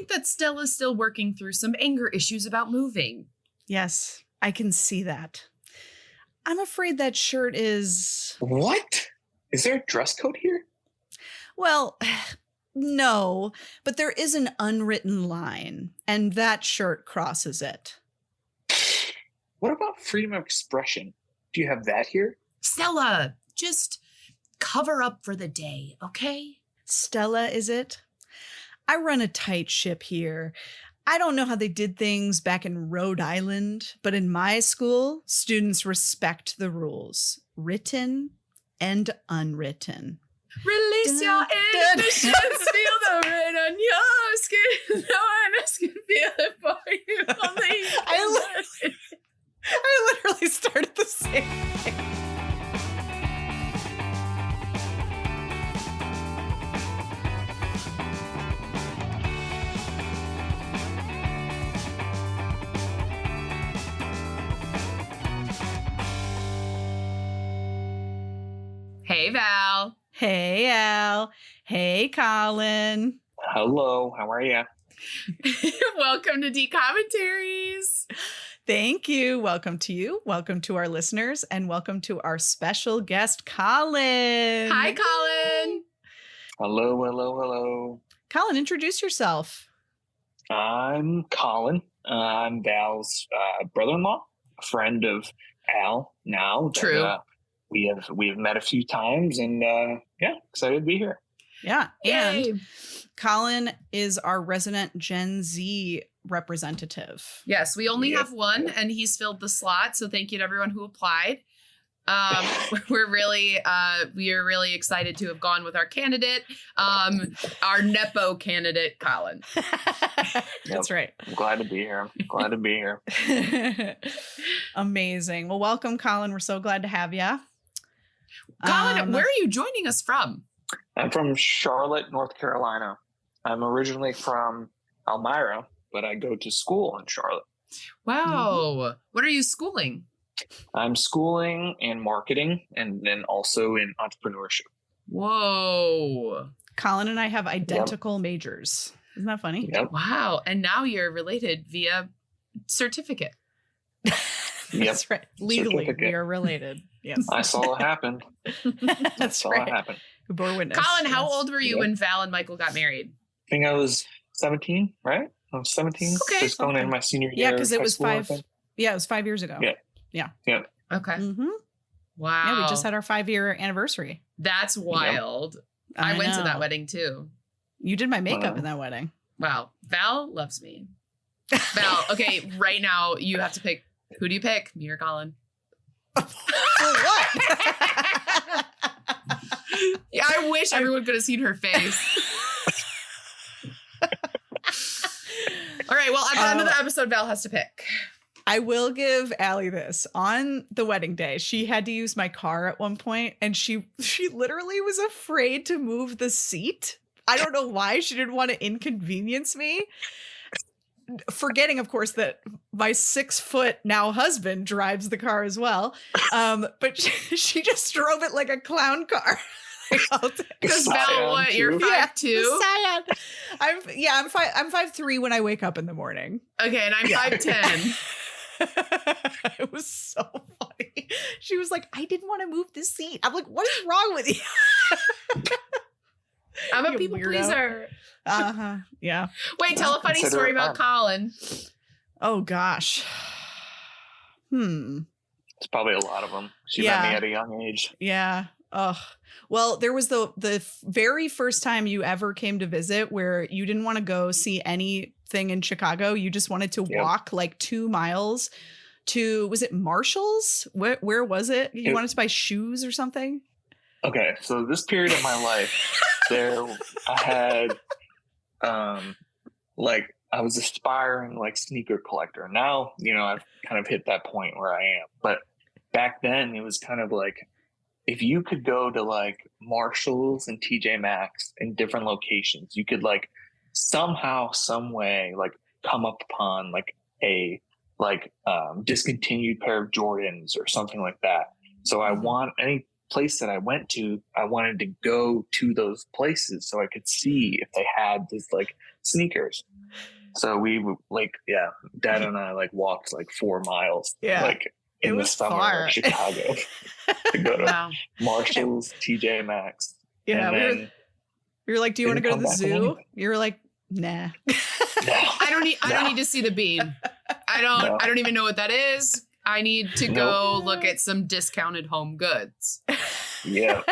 think that Stella's still working through some anger issues about moving. Yes, I can see that. I'm afraid that shirt is... What? Is there a dress code here? Well, no, but there is an unwritten line, and that shirt crosses it. What about freedom of expression? Do you have that here? Stella, just cover up for the day, okay? Stella, is it? I run a tight ship here. I don't know how they did things back in Rhode Island, but in my school, students respect the rules, written and unwritten. Release your inhibitions, feel the rain on your skin. No one else can feel it for you. Only I literally started the same thing. Hey, Val. Hey, Al. Hey, Colin. Hello, how are you? Welcome to D-Commentaries. Thank you. Welcome to you. Welcome to our listeners. And welcome to our special guest, Colin. Hi, Colin. Hello, hello, hello. Colin, introduce yourself. I'm Colin. I'm Val's brother-in-law, a friend of Al now. True. We have met a few times, and excited to be here. Yeah. Yay. And Colin is our resident Gen Z representative. Yes, we only have one, and he's filled the slot. So thank you to everyone who applied. We are really excited to have gone with our candidate, our Nepo candidate, Colin. That's right. I'm glad to be here. Amazing. Well, welcome, Colin. We're so glad to have you. Colin, where are you joining us from? I'm from Charlotte, North Carolina. I'm originally from Elmira, but I go to school in Charlotte. Wow. Mm-hmm. What are you schooling? I'm schooling in marketing and then also in entrepreneurship. Whoa. Colin and I have identical majors. Isn't that funny? Yep. Wow. And now you're related via certificate. That's right. Legally, we are related. Yes. I saw it happen. That's right. It happen. Who bore witness. Colin, how old were you when Val and Michael got married? I think I was 17, right? I was 17. Okay. Just going into my senior year. Yeah, because it was school, 5. Yeah, it was 5 years ago. Yeah. Okay. Mm-hmm. Wow. Yeah, we just had our 5-year anniversry. That's wild. Yep. I went to know. that wedding too. You did my makeup in that wedding. Wow. Val loves me. Val, okay, right now you have to pick. Who do you pick? Me or Colin? For what? Yeah, I wish everyone could have seen her face. All right, well, at the end of the episode, Val has to pick. I will give Allie this. On the wedding day, she had to use my car at one point, and she literally was afraid to move the seat. I don't know why. She didn't want to inconvenience me. Forgetting, of course, that my 6-foot now husband drives the car as well. But she just drove it like a clown car. Because Val, what? You're 5'2"? Scion. I'm 5'3" when I wake up in the morning. Okay, and I'm 5'10". It was so funny. She was like, I didn't want to move the seat. I'm like, what is wrong with you? I'm a people pleaser. Uh-huh. Yeah. Wait, tell a funny story about Colin. Oh gosh. It's probably a lot of them. She met me at a young age. Yeah. Oh, well, there was the very first time you ever came to visit where you didn't want to go see anything in Chicago. You just wanted to walk like 2 miles to, was it Marshall's? Where was it? You wanted to buy shoes or something? Okay. So this period of my life, I had, I was aspiring like sneaker collector. Now, I've kind of hit that point where I am. But back then it was kind of like, if you could go to like Marshall's and TJ Maxx in different locations, you could like somehow, some way, like come up upon like a discontinued pair of Jordans or something like that. So I want any place that I went to, I wanted to go to those places so I could see if they had this like sneakers. So we would Dad and I walked 4 miles in the summer far. of Chicago to go to Wow. Marshalls, TJ Maxx. Yeah, and then we were like, do you want to go to didn't the come back with zoo? anything. You were like, nah. No. I don't need to see the bean. I don't even know what that is. I need to go look at some discounted home goods. Yeah.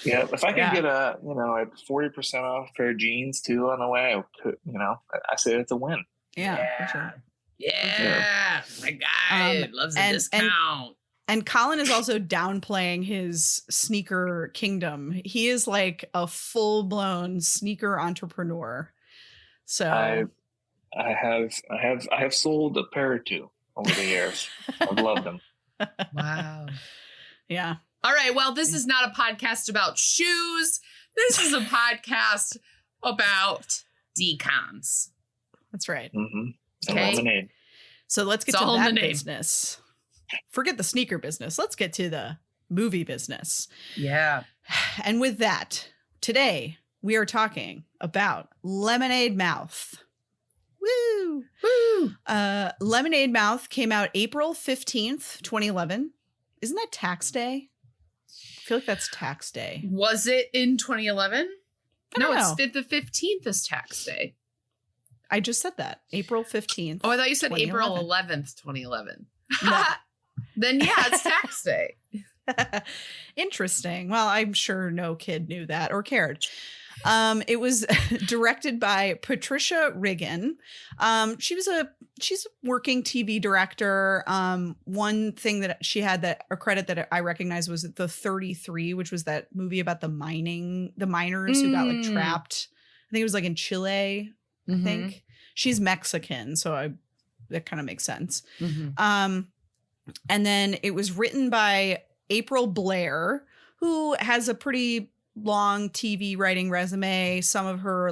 Yeah. If I could get a 40% off pair of jeans too on the way, I could, I say it's a win. Yeah, for sure. Yeah. My guy loves a discount. And Colin is also downplaying his sneaker kingdom. He is like a full-blown sneaker entrepreneur. So I have sold a pair or two over the years. I've loved them. Wow. Yeah. All right. Well, this is not a podcast about shoes. This is a podcast about decons. That's right. Mm-hmm. Okay. Lemonade. So let's get It's to all in that the name. business. Forget the sneaker business. Let's get to the movie business. Yeah. And with that, today we are talking about Lemonade Mouth. Woo! Woo. Lemonade Mouth came out April 15th, 2011. Isn't that tax day? I feel like that's tax day. Was it in 2011? I don't know. It's the 15th is tax day. I just said that. April 15th. Oh, I thought you said April 2011. 11th, 2011. No. Then yeah, it's tax day. Interesting. Well, I'm sure no kid knew that or cared. It was directed by Patricia Riggin. She's a working TV director. One thing that she had a credit that I recognize was the 33, which was that movie about the miners who got trapped. I think it was in Chile. I think she's Mexican, so that kind of makes sense. Mm-hmm. And then it was written by April Blair, who has a pretty long TV writing resume. Some of her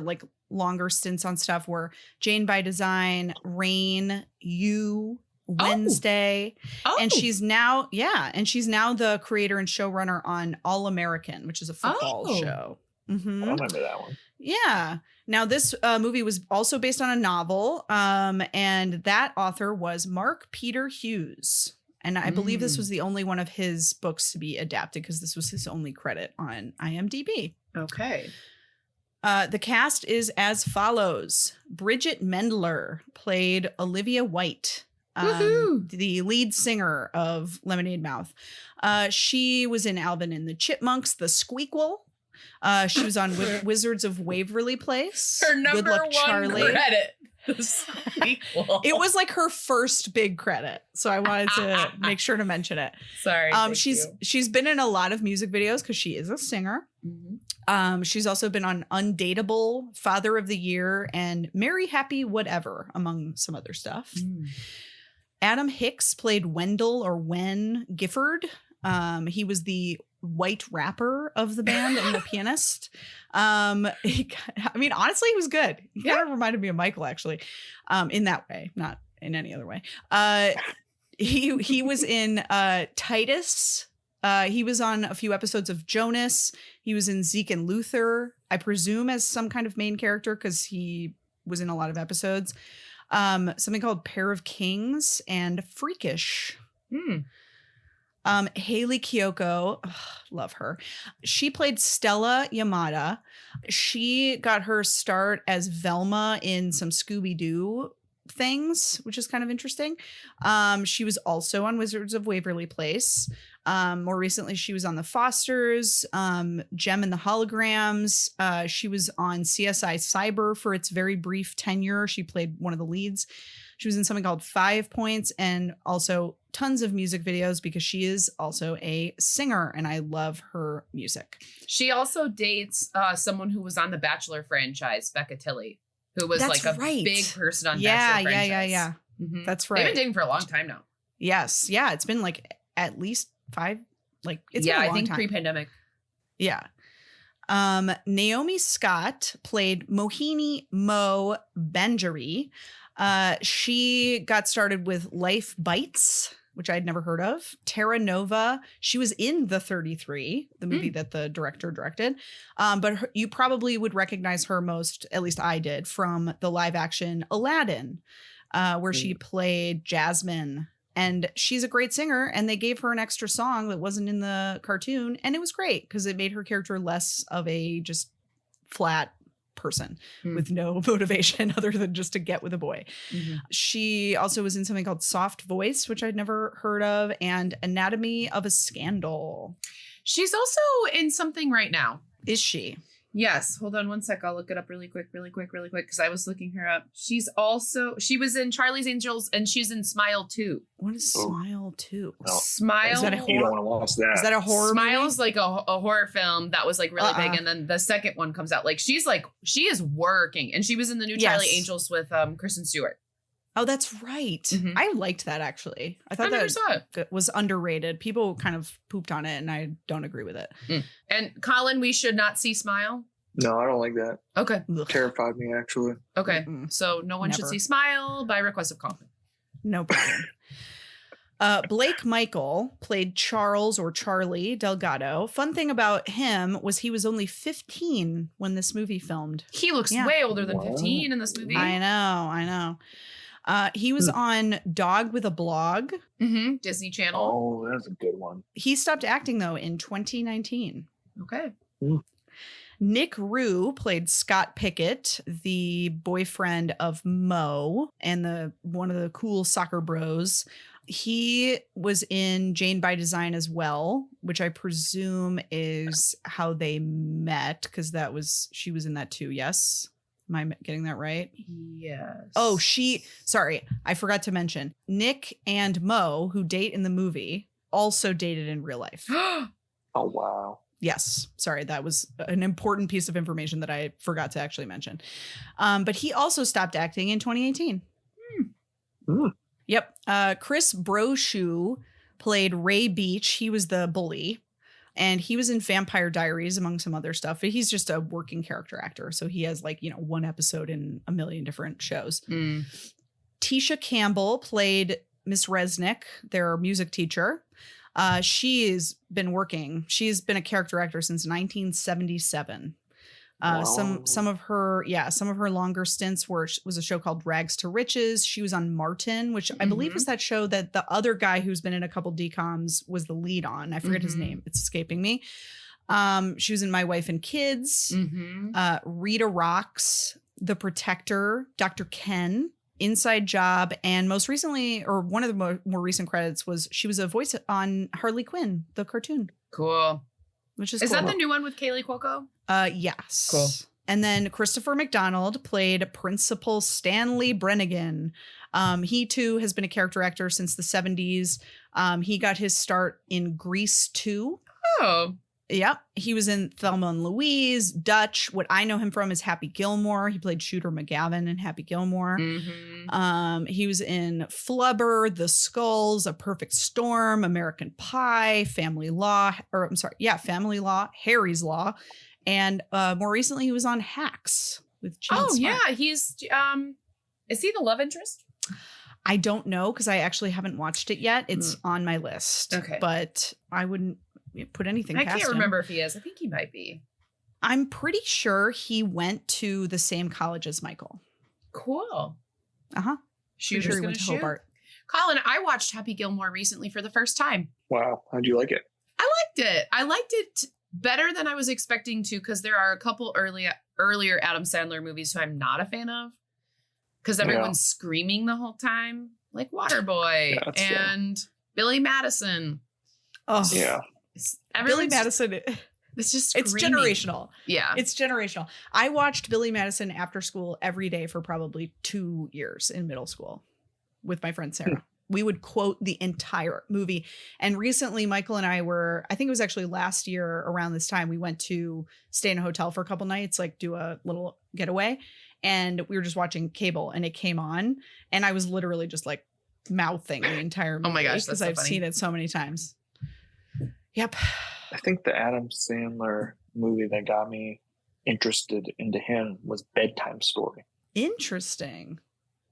longer stints on stuff were Jane by Design, Rain, You, Wednesday. Oh. And she's now the creator and showrunner on All American, which is a football show. Mm-hmm. I remember that one. Yeah. Now this movie was also based on a novel, and that author was Mark Peter Hughes. And I believe this was the only one of his books to be adapted because this was his only credit on IMDb. Okay. The cast is as follows. Bridget Mendler played Olivia White, the lead singer of Lemonade Mouth. She was in Alvin and the Chipmunks, The Squeakquel. She was on Wizards of Waverly Place. Her number Good Luck, one Charlie. credit. The Squeakquel. It was her first big credit, so I wanted to make sure to mention it. Sorry. She's been in a lot of music videos because she is a singer. Mm-hmm. She's also been on Undateable, Father of the Year, and Merry Happy Whatever, among some other stuff. Adam Hicks played Wendell or Wen Gifford. He was the white rapper of the band and the pianist. Honestly, he was good. He kind of reminded me of Michael, actually, in that way, not in any other way. He was in Titus. He was on a few episodes of Jonas. He was in Zeke and Luther, I presume as some kind of main character because he was in a lot of episodes. Something called Pair of Kings and Freakish. Haley Kiyoko, love her. She played Stella Yamada. She got her start as Velma in some Scooby-Doo things, which is kind of interesting. She was also on Wizards of Waverly Place. More recently, she was on The Fosters, Gem and the Holograms. She was on CSI Cyber for its very brief tenure. She played one of the leads. She was in something called 5 Points and also tons of music videos because she is also a singer and I love her music. She also dates someone who was on the Bachelor franchise, Becca Tilley, who was That's a right. big person on Bachelor franchise. Yeah. Mm-hmm. That's right. They've been dating for a long time now. Yes. Yeah. It's been at least 5. It's been a long I think time. pre-pandemic. Yeah. Naomi Scott played Mohini Mo Benjari. She got started with Life Bites which I'd never heard of. Terra Nova. She was in The 33, the movie that the director directed. But you probably would recognize her most, at least I did, from the live action Aladdin, where she played Jasmine. And she's a great singer, and they gave her an extra song that wasn't in the cartoon. And it was great because it made her character less of a just flat person with no motivation other than just to get with a boy. She also was in something called Soft Voice, which I'd never heard of, and Anatomy of a Scandal. She's also in something right now. Is she? Yes. Hold on one sec. I'll look it up really quick, because I was looking her up. She was in Charlie's Angels, and she's in Smile 2. What is Smile 2? No. Smile. Is that a horror? You don't want to watch that. Is that a horror Smile's movie? like a horror film that was like really big, and then the second one comes out. Like she is working, and she was in the new Charlie Angels with Kristen Stewart. Oh, that's right. I liked that, actually. I thought that was underrated. People kind of pooped on it, and I don't agree with it. And Colin, we should not see Smile. No, I don't like that. Okay. Ugh. Terrified me, actually. Okay. So no one should see Smile by request of Colin. No problem. Blake Michael played Charles or Charlie Delgado. Fun thing about him was he was only 15 when this movie filmed. He looks way older than 15 in this movie. I know. He was on Dog with a Blog. Disney Channel. Oh, that's a good one. He stopped acting, though, in 2019. Okay. Nick Roux played Scott Pickett, the boyfriend of Mo and one of the cool soccer bros. He was in Jane by Design as well, which I presume is how they met, because she was in that too. Yes. Am I getting that right? Yes. Oh, sorry, I forgot to mention Nick and Mo, who date in the movie, also dated in real life. Oh, wow. Yes. Sorry. That was an important piece of information that I forgot to actually mention. But he also stopped acting in 2018. Yep. Chris Brochu played Ray Beach. He was the bully. And he was in Vampire Diaries, among some other stuff. But he's just a working character actor. So he has one episode in a million different shows. Tisha Campbell played Miss Resnick, their music teacher. She's been a character actor since 1977. Wow. Some of her longer stints was a show called Rags to Riches. She was on Martin, which I believe is that show that the other guy who's been in a couple DCOMs was the lead on. I forget his name. It's escaping me. She was in My Wife and Kids, Rita Rocks, The Protector, Dr. Ken, Inside Job, and most recently, or one of the more recent credits, was she was a voice on Harley Quinn, the cartoon. Cool. Which is cool. That the new one with Kaylee Cuoco? Yes. Cool. And then Christopher McDonald played Principal Stanley Brennigan. He too has been a character actor since the 70s. He got his start in Grease 2. Oh. Yep. He was in Thelma and Louise, Dutch. What I know him from is Happy Gilmore. He played Shooter McGavin in Happy Gilmore. He was in Flubber, The Skulls, A Perfect Storm, American Pie, Family Law, Harry's Law. And more recently, he was on Hacks with Gene Smart. Yeah. He's, is he the love interest? I don't know, because I actually haven't watched it yet. It's on my list. Okay. But I wouldn't put anything past him. I can't remember if he is. I think he might be. I'm pretty sure he went to the same college as Michael. Cool. Shooter's sure went to Hobart. Colin, I watched Happy Gilmore recently for the first time. Wow. How'd you like it? I liked it. I liked it better than I was expecting to, because there are a couple earlier Adam Sandler movies who I'm not a fan of, because everyone's screaming the whole time, like Waterboy and Billy Madison. Oh, yeah. Billy Madison. It's just it's generational. Yeah. It's generational. I watched Billy Madison after school every day for probably 2 years in middle school with my friend Sarah. We would quote the entire movie. And recently, Michael and I I think it was actually last year around this time, we went to stay in a hotel for a couple nights, like do a little getaway. And we were just watching cable, and it came on. And I was literally just like mouthing the entire movie. Oh my gosh, that's so I've funny. seen it so many times. Yep. I think the Adam Sandler movie that got me interested into him was Bedtime Story. Interesting.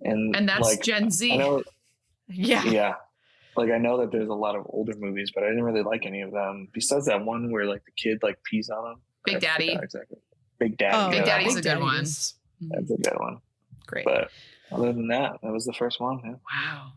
And that's Gen Z. I know, Yeah. like I know that there's a lot of older movies, but I didn't really like any of them. Besides that one where like the kid like pees on him. Big Daddy. Exactly. Big Daddy. Oh, Big yeah, Daddy's Big a good Daddy one. is That's a good one. great. But other than that, that was the first one. Yeah.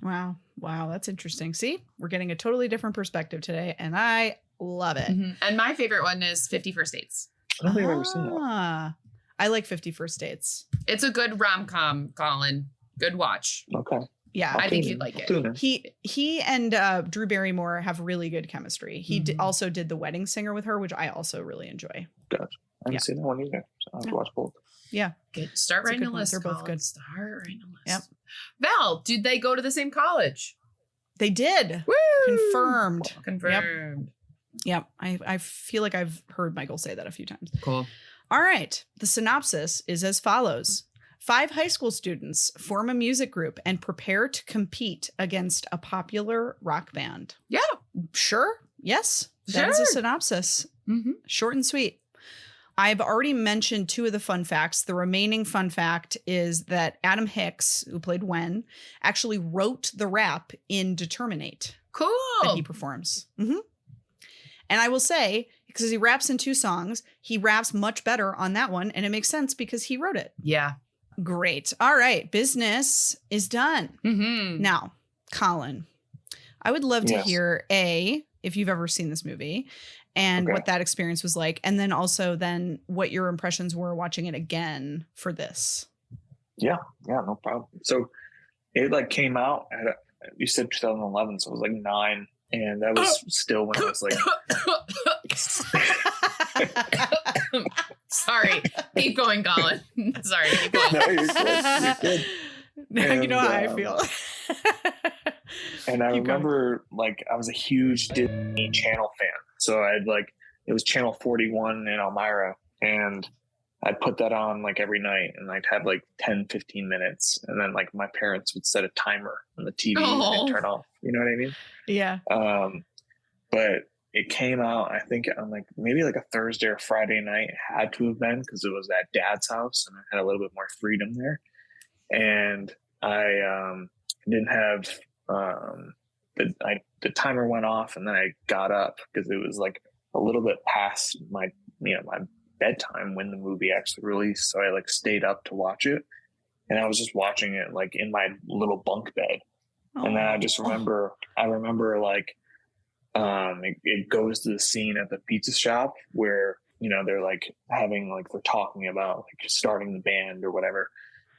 Wow. Wow, that's interesting. See, we're getting a totally different perspective today, and I love it. Mhm. And my favorite one is 50 First Dates. I don't think I've ever seen that. I like 50 First Dates. It's a good rom-com, Colin. Good watch. Okay. Yeah. I think you'd like it. He and Drew Barrymore have really good chemistry. He also did The Wedding Singer with her, which I also really enjoy. Gotcha. I haven't seen that one either. So I have to watch both. Yeah. Good. Start writing a list. They're both Colin. good. Start writing a list. Yep. Val, did they go to the same college? They did. Woo! Confirmed. Confirmed. Yep. I feel like I've heard Michael say that a few times. Cool. All right. The synopsis is as follows. 5 high school students form a music group and prepare to compete against a popular rock band. Yeah. Sure. Yes. That is a synopsis. Mm-hmm. Short and sweet. I've already mentioned 2 of the fun facts. The remaining fun fact is that Adam Hicks, who played Wen, actually wrote the rap in Determinate Cool. that he performs. And I will say, because he raps in 2 songs, he raps much better on that one. And it makes sense because he wrote it. Yeah. Great. All right. Business is done. Mm-hmm. Now, Colin, I would love to Yes. hear if you've ever seen this movie and what that experience was like. And then also what your impressions were watching it again for this. Yeah, no problem. So it like came out at you said 2011, so it was like 9, and that was still when I was like Sorry. Keep going, Colin. Sorry. Keep going. no, you're good. Now you know how I And, feel. And I Keep remember like I was a huge Disney Channel fan. So I'd like it was channel 41 in Elmira, and I'd put that on like every night, and I'd have like 10, 15 minutes. And then like my parents would set a timer on the TV and turn off. You know what I mean? Yeah. But it came out, I think, on like maybe like a Thursday or Friday night. It had to have been because it was at Dad's house, and I had a little bit more freedom there. And I didn't have the timer went off, and then I got up because it was like a little bit past my my bedtime when the movie actually released. So I like stayed up to watch it, and I was just watching it like in my little bunk bed. And then I just remember like it goes to the scene at the pizza shop where they're like they're talking about like starting the band or whatever,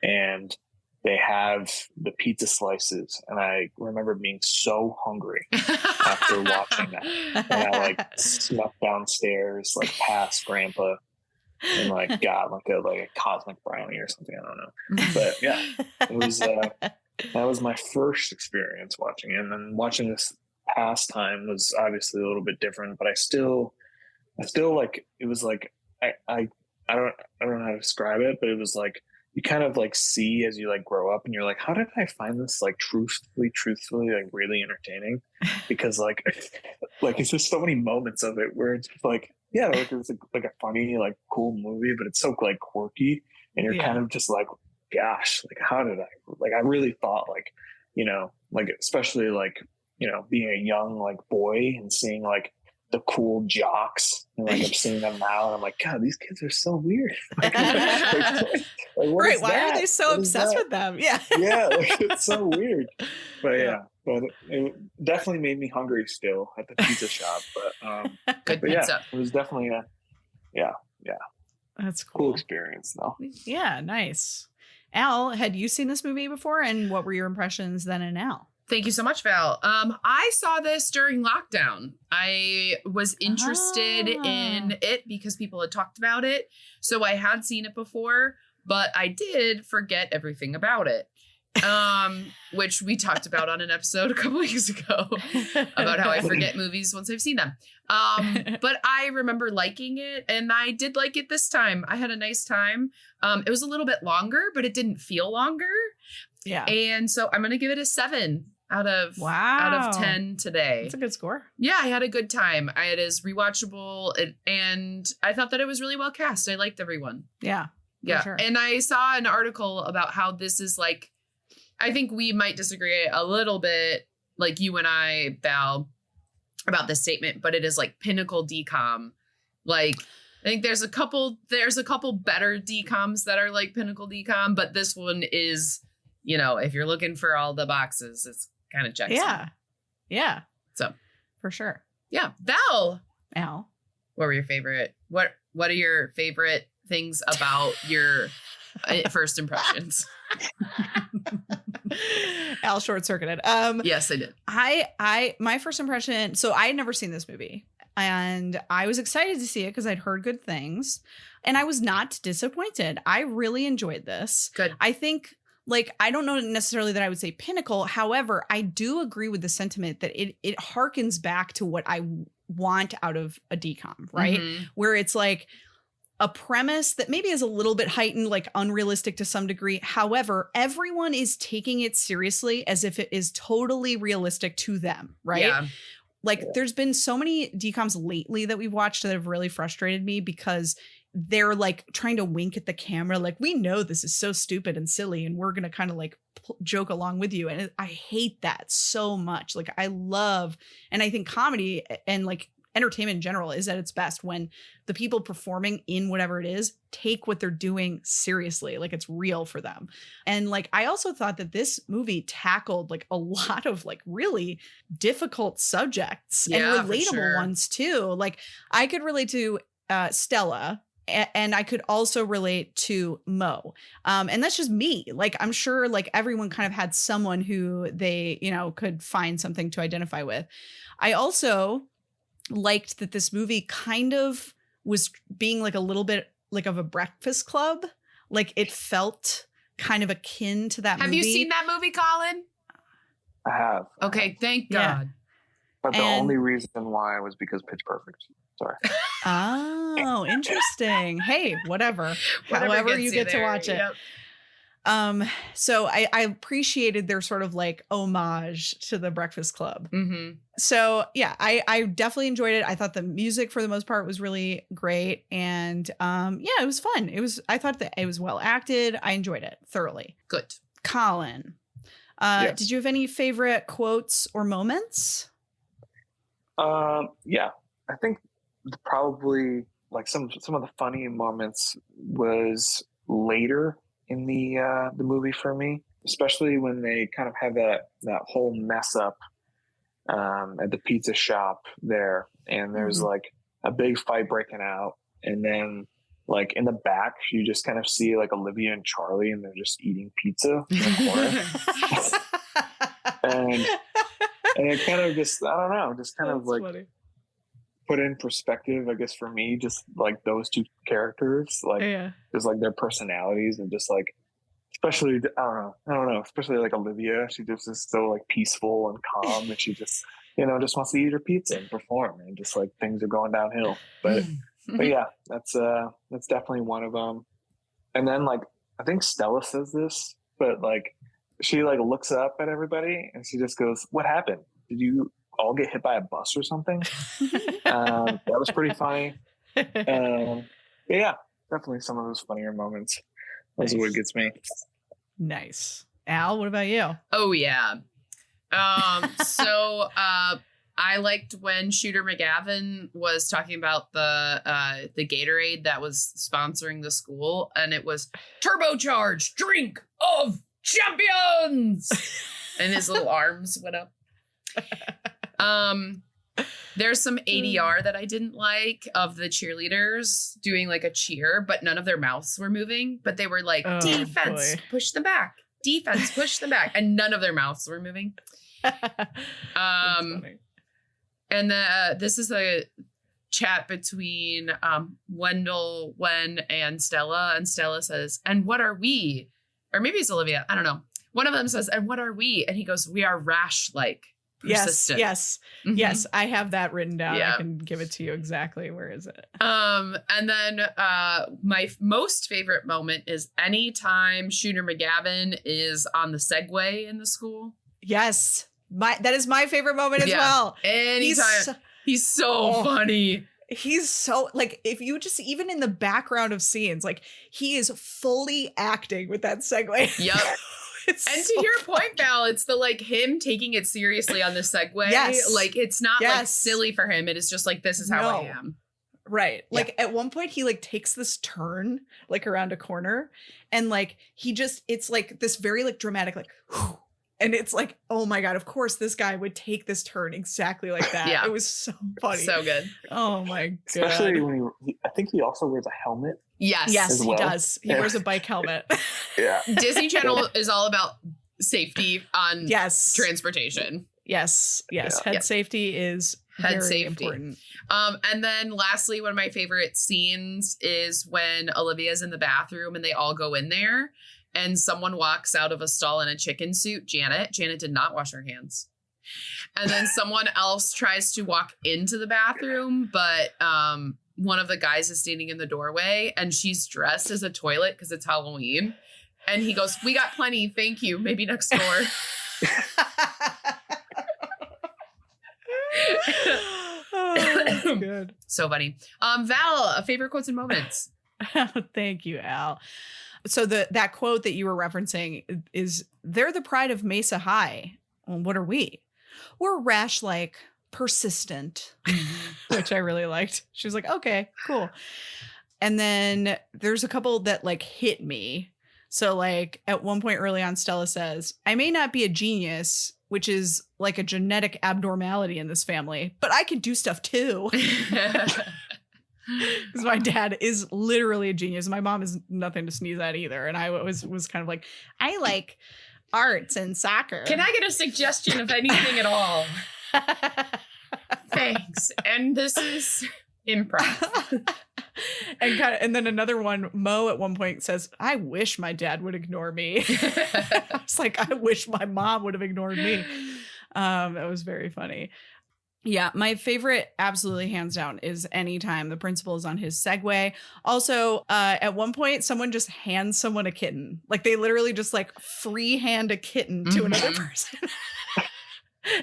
and they have the pizza slices, and I remember being so hungry after watching that, and I like snuck downstairs like past Grandpa and like got like a cosmic brownie or something, I don't know, but yeah, it was that was my first experience watching it. And then watching this past time was obviously a little bit different, but I still like it was like I don't know how to describe it, but it was like you kind of like see as you like grow up, and you're like, how did I find this like truthfully like really entertaining? Because like it's just so many moments of it where it's just like, yeah, like it's like a funny like cool movie, but it's so like quirky, and you're kind of just like, gosh, like how did I like I really thought like like especially like being a young like boy and seeing like the cool jocks, and like I'm seeing them now, and I'm like, God, these kids are so weird. Like, right? Why are they so obsessed with them? Yeah, yeah, like, it's so weird. But but it definitely made me hungry still at the pizza shop. But good but pizza. Yeah, it was definitely that's cool experience though. Yeah, nice. Al, had you seen this movie before, and what were your impressions then and now? Thank you so much, Val. I saw this during lockdown. I was interested in it because people had talked about it. So I had seen it before, but I did forget everything about it. Which we talked about on an episode a couple weeks ago about how I forget movies once I've seen them. But I remember liking it, and I did like it this time. I had a nice time. It was a little bit longer, but it didn't feel longer. Yeah. And so I'm going to give it a 7 out of 10 today. That's a good score. Yeah, I had a good time. It is rewatchable, and I thought that it was really well cast. I liked everyone. Yeah. Yeah. Sure. And I saw an article about how this is like, I think we might disagree a little bit like you and I, Val, about this statement, but it is like pinnacle decom. Like, I think there's a couple better decoms that are like pinnacle decom, but this one is, you know, if you're looking for all the boxes, it's kind of checks. Yeah. Yeah. So for sure. Yeah. Val. Al. What were your favorite? What are your favorite things about your first impressions? Al short-circuited. Yes, I did. My first impression, so I had never seen this movie, and I was excited to see it because I'd heard good things, and I was not disappointed. I really enjoyed this. Good. I think, like, I don't know necessarily that I would say pinnacle. However, I do agree with the sentiment that it harkens back to what I want out of a decom, right? Mm-hmm. Where it's like a premise that maybe is a little bit heightened, like unrealistic to some degree. However, everyone is taking it seriously as if it is totally realistic to them, right? Yeah. Like, there's been so many decoms lately that we've watched that have really frustrated me because they're like trying to wink at the camera. Like, we know this is so stupid and silly, and we're going to kind of like joke along with you. And I hate that so much. Like, I love, and I think comedy and like entertainment in general is at its best when the people performing in whatever it is take what they're doing seriously, like it's real for them. And like, I also thought that this movie tackled like a lot of like really difficult subjects and relatable ones too. Like, I could relate to Stella, and I could also relate to Mo. And that's just me. Like, I'm sure like everyone kind of had someone who they, you know, could find something to identify with. I also liked that this movie kind of was being like a little bit like of a Breakfast Club. Like, it felt kind of akin to that movie. Have you seen that movie, Colin? I have. Okay, thank God. But the only reason why was because Pitch Perfect. Sorry. Oh, interesting. Hey, whatever. However you get to watch it. Yep. So I appreciated their sort of like homage to the Breakfast Club. Mm-hmm. So yeah, I definitely enjoyed it. I thought the music for the most part was really great. And yeah, it was fun. I thought that it was well acted. I enjoyed it thoroughly. Good. Colin, Yes. did you have any favorite quotes or moments? Yeah, I think probably like some of the funny moments was later in the movie for me, especially when they kind of had that whole mess up at the pizza shop there, and there's like a big fight breaking out, and then like in the back you just kind of see like Olivia and Charlie, and they're just eating pizza in the corner. and it kind of just, I don't know, just kind of like funny. Put in perspective, I guess, for me, just like those two characters, like just like their personalities, and just like, especially, I don't know, especially like Olivia, she just is so like peaceful and calm, and she just, you know, just wants to eat her pizza and perform, and just like things are going downhill. But yeah, that's definitely one of them. And then like, I think Stella says this, but like, she like looks up at everybody and she just goes, "What happened? Did you all get hit by a bus or something?" That was pretty funny. Yeah, definitely some of those funnier moments. That's what gets me. Nice. Al, what about you? Oh yeah. So I liked when Shooter McGavin was talking about the Gatorade that was sponsoring the school, and it was turbocharged drink of champions, and his little arms went up. There's some ADR that I didn't like of the cheerleaders doing like a cheer, but none of their mouths were moving, but they were like, defense, push them back, defense, push them back, and none of their mouths were moving. And this is a chat between Wendell, Wen, and Stella says, "And what are we?" Or maybe it's Olivia. I don't know. One of them says, "And what are we?" And he goes, "We are rash-like persistent." Yes. Mm-hmm. Yes. I have that written down. Yeah. I can give it to you exactly. Where is it? And then my most favorite moment is anytime Shooter McGavin is on the Segway in the school. Yes. That is my favorite moment as well. Anytime. He's so funny. He's so, like, if you just, even in the background of scenes, like, he is fully acting with that segue. Yep. And to your point, Val, it's the like him taking it seriously on the segue. Yes. Like it's not like silly for him. It is just like, this is how I am. Right. Like at one point he like takes this turn like around a corner and like it's like this very like dramatic like whew, and it's like, oh my God, of course this guy would take this turn exactly like that. Yeah. It was so funny. So good. Oh my God. Especially when I think he also wears a helmet. Yes, well. he does. He wears a bike helmet. Yeah. Disney Channel is all about safety on transportation. Yes. Head safety is very important. And then lastly, one of my favorite scenes is when Olivia's in the bathroom and they all go in there and someone walks out of a stall in a chicken suit. Janet did not wash her hands. And then someone else tries to walk into the bathroom, but one of the guys is standing in the doorway and she's dressed as a toilet because it's Halloween. And he goes, "We got plenty. Thank you. Maybe next door." Oh, that's good. So funny. Val, favorite quotes and moments. Thank you, Al. So that quote that you were referencing is, "They're the pride of Mesa High." Well, what are we? We're rash like persistent, which I really liked. She was like, okay, cool. And then there's a couple that like hit me. So like at one point early on, Stella says, "I may not be a genius," which is like a genetic abnormality in this family, "but I can do stuff too." Because my dad is literally a genius. My mom is nothing to sneeze at either. And I was kind of like, I like arts and soccer. Can I get a suggestion of anything at all? Thanks. And this is improv. And then another one, Mo at one point says, "I wish my dad would ignore me." It's like, I wish my mom would have ignored me. That was very funny. Yeah, my favorite, absolutely hands down, is anytime the principal is on his Segway. Also, at one point, someone just hands someone a kitten. Like they literally just like free hand a kitten to another person.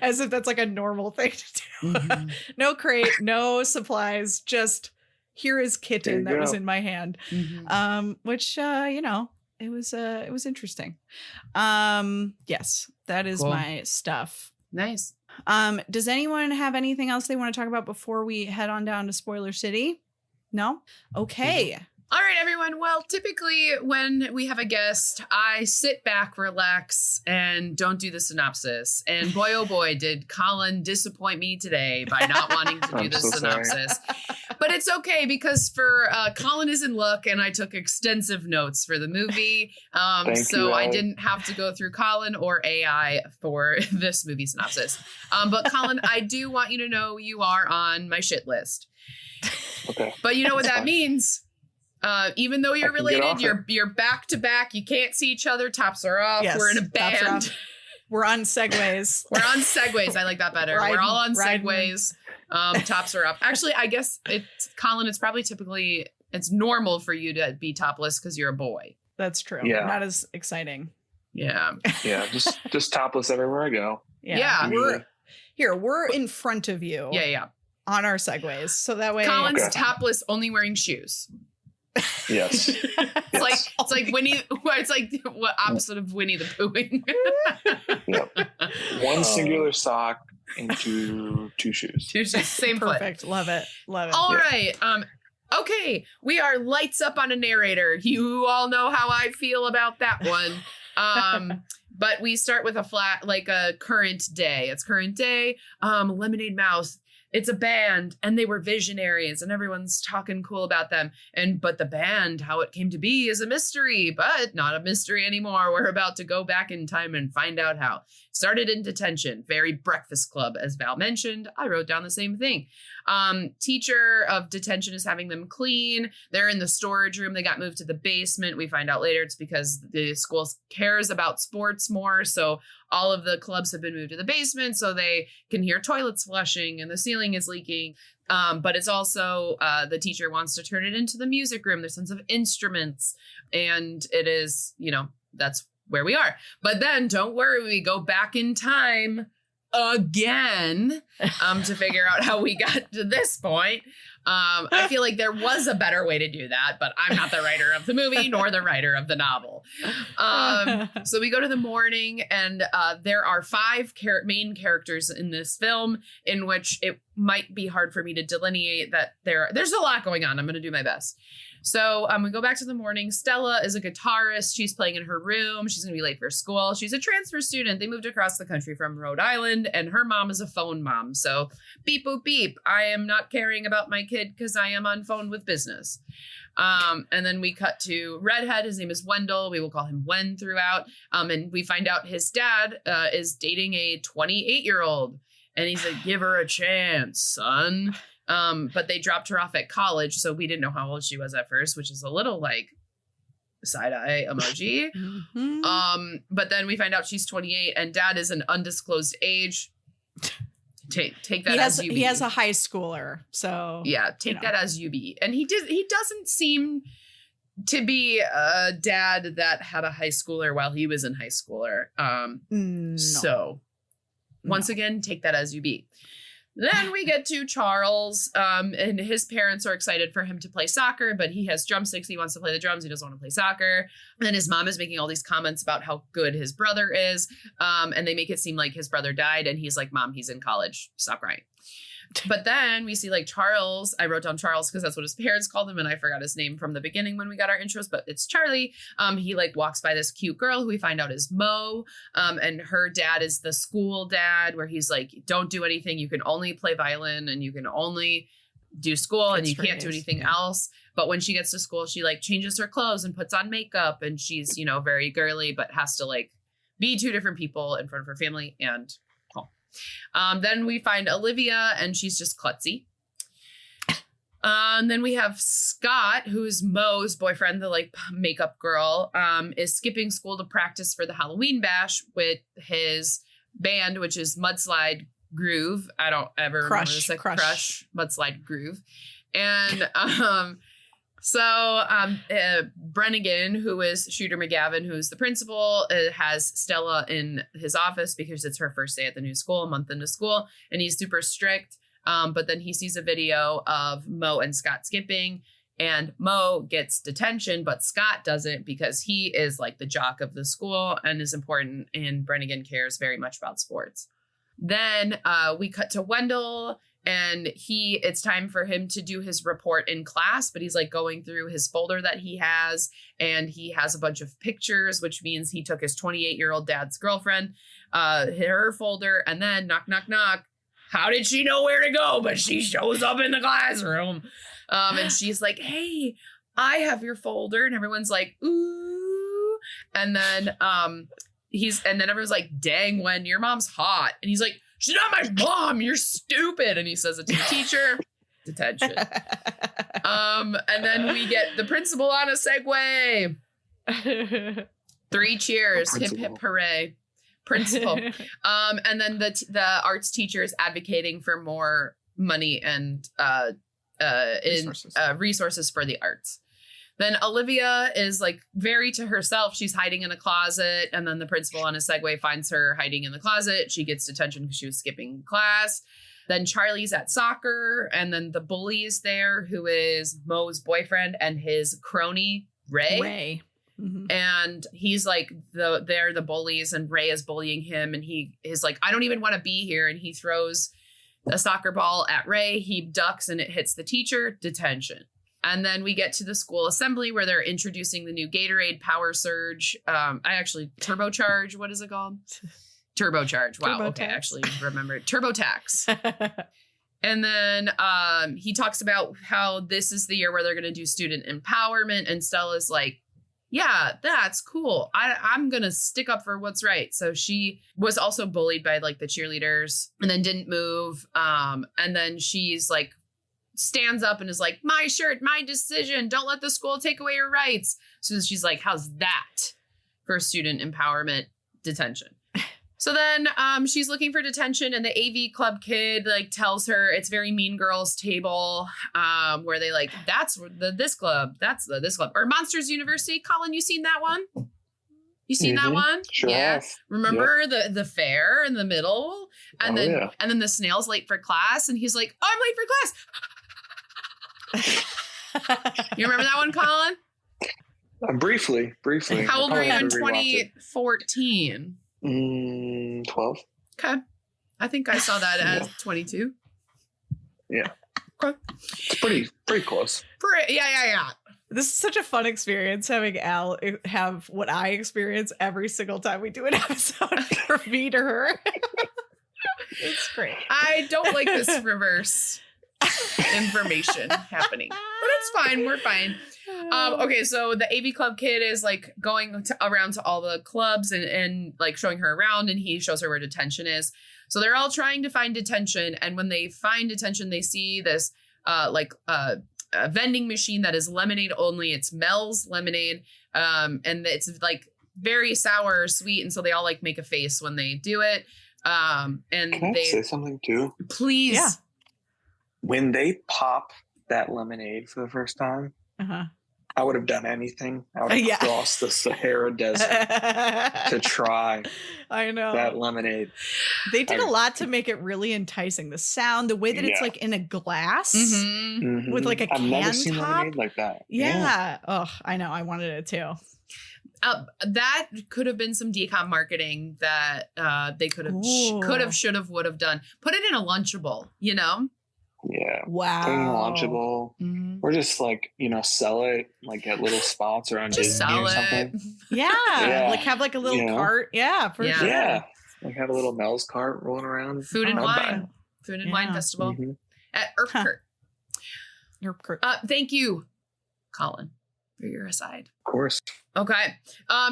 As if that's like a normal thing to do. No crate, no supplies, just here is kitten that was in my hand. Which it was interesting. Yes, that is my stuff. Nice. Does anyone have anything else they want to talk about before we head on down to Spoiler City? No? Okay. All right, everyone. Well, typically when we have a guest, I sit back, relax, and don't do the synopsis. And boy, oh boy, did Colin disappoint me today by not wanting to do the synopsis. But it's okay because Colin is in luck and I took extensive notes for the movie. So I didn't have to go through Colin or AI for this movie synopsis. But Colin, I do want you to know you are on my shit list. Okay. But you know what that means? Even though you're related, you're back to back. You can't see each other. Tops are off. Yes, we're in a band. We're on Segways. We're on Segways. I like that better. We're all on Segways. Tops are off. Actually, I guess Colin, it's normal for you to be topless because you're a boy. That's true. Yeah. Not as exciting. Yeah. Yeah. Just topless everywhere I go. Yeah. We're in front of you. Yeah. On our Segways. So that way. Colin's topless, only wearing shoes. Yes. It's like Winnie. It's like what opposite of Winnie the Poohing. Yep. One singular sock into two shoes. Same foot. Perfect. Love it. All right. Okay. We are lights up on a narrator. You all know how I feel about that one. But we start with a current day. It's current day. Lemonade Mouth. It's a band and they were visionaries and everyone's talking cool about them. But the band, how it came to be is a mystery, but not a mystery anymore. We're about to go back in time and find out how. Started in detention, very Breakfast Club, as Val mentioned. I wrote down the same thing. Teacher of detention is having them clean. They're in the storage room. They got moved to the basement. We find out later it's because the school cares about sports more. So all of the clubs have been moved to the basement so they can hear toilets flushing and the ceiling is leaking. But it's also the teacher wants to turn it into the music room. There's tons of instruments and it is, that's where we are. But then don't worry, we go back in time again to figure out how we got to this point. I feel like there was a better way to do that, but I'm not the writer of the movie nor the writer of the novel. So we go to the morning, and there are 5 main characters in this film, in which it might be hard for me to delineate that there's a lot going on. I'm going to do my best. So we go back to the morning. Stella is a guitarist. She's playing in her room. She's going to be late for school. She's a transfer student. They moved across the country from Rhode Island, and her mom is a phone mom. So beep, boop, beep. I am not caring about my kid because I am on phone with business. And then we cut to Redhead. His name is Wendell. We will call him Wen throughout. And we find out his dad is dating a 28-year-old. And he's like, give her a chance, son. But they dropped her off at college, so we didn't know how old she was at first, which is a little like side-eye emoji. Mm-hmm. But then we find out she's 28 and dad is an undisclosed age. Take that as you be. He has a high schooler, so yeah, take that as you be. And he doesn't seem to be a dad that had a high schooler while he was in high schooler. No. So once again, take that as you be. Then we get to Charles, and his parents are excited for him to play soccer, but he has drumsticks. He wants to play the drums. He doesn't want to play soccer. And then his mom is making all these comments about how good his brother is. And they make it seem like his brother died. And he's like, Mom, he's in college. Stop crying. But then we see like Charles. I wrote down Charles because that's what his parents called him. And I forgot his name from the beginning when we got our intros, but it's Charlie. He like walks by this cute girl who we find out is Mo. And her dad is the school dad where he's like, don't do anything. You can only play violin and you can only do school and you can't do anything else. But when she gets to school, she like changes her clothes and puts on makeup and she's, you know, very girly, but has to like be 2 different people in front of her family and home. Then we find Olivia and she's just klutzy. And then we have Scott, who's Mo's boyfriend, the like makeup girl, is skipping school to practice for the Halloween bash with his band, which is Mudslide Groove. I don't ever remember this, like Crush Mudslide Groove. And Brennigan, who is Shooter McGavin, who's the principal, has Stella in his office because it's her first day at the new school, a month into school, and he's super strict. But then he sees a video of Mo and Scott skipping, and Mo gets detention, but Scott doesn't because he is like the jock of the school and is important, and Brennigan cares very much about sports. Then we cut to Wendell. And it's time for him to do his report in class, but he's like going through his folder that he has, and he has a bunch of pictures, which means he took his 28-year-old dad's girlfriend, her folder, and then knock, knock, knock. How did she know where to go? But she shows up in the classroom. And she's like, hey, I have your folder. And everyone's like, ooh. And then everyone's like, dang, Wen, your mom's hot. And he's like, she's not my mom. You're stupid. And he says it to the teacher. Detention. And then we get the principal on a Segway. 3 cheers. Hip, hip, hooray. Principal. And then the arts teacher is advocating for more money and resources for the arts. Then Olivia is like very to herself. She's hiding in a closet. And then the principal on a Segway finds her hiding in the closet. She gets detention because she was skipping class. Then Charlie's at soccer. And then the bully is there, who is Mo's boyfriend and his crony, Ray. Mm-hmm. And he's like, they're the bullies, and Ray is bullying him. And he is like, I don't even want to be here. And he throws a soccer ball at Ray. He ducks and it hits the teacher. Detention. And then we get to the school assembly where they're introducing the new Gatorade Power Surge. Turbocharge. What is it called? Turbocharge. Wow. TurboTax. Okay. I actually remembered. TurboTax. And then he talks about how this is the year where they're going to do student empowerment. And Stella's like, yeah, that's cool. I'm going to stick up for what's right. So she was also bullied by like the cheerleaders and then didn't move. And then she's like, stands up and is like, my shirt, my decision. Don't let the school take away your rights. So she's like, how's that for student empowerment? Detention. So then she's looking for detention, and the AV club kid like tells her it's very Mean Girls table, where they like, that's this club, that's this club, or Monsters University. Colin, you seen that one? You seen that one? Sure. Yeah. Have. Remember the fair in the middle? And then the snail's late for class, and he's like, "Oh, I'm late for class." You remember that one, Colin? Briefly. How old were you in 2014? 12. Okay. I think I saw that as 22. Yeah. Okay. It's pretty close. Yeah. This is such a fun experience having Al have what I experience every single time we do an episode from me to her. It's great. I don't like this reverse information happening, but it's fine. We're fine. Okay, so the AV club kid is like going around to all the clubs and like showing her around, and he shows her where detention is. So they're all trying to find detention, and when they find detention, they see this a vending machine that is lemonade only. It's Mel's lemonade, and it's like very sour or sweet, and so they all like make a face when they do it. And Can I say something too? Please. Yeah. When they pop that lemonade for the first time, I would have done anything. I would have crossed the Sahara Desert to try I know that lemonade. They did a lot to make it really enticing. The sound, the way that it's like in a glass with like a can I've never seen top. lemonade like that. Yeah. Oh, I know. I wanted it too. That could have been some decom marketing that they could have, should have, would have done. Put it in a Lunchable, you know? Yeah. Wow. Put it in a Lunchable. Or just like, sell it like at little spots around just Disney sell or something. it. Yeah. Like have like a little cart. Yeah, for sure. Yeah. Like have a little Mel's cart rolling around. Food and wine festival at Erkert. Thank you, Colin, for your aside. Of course. Okay.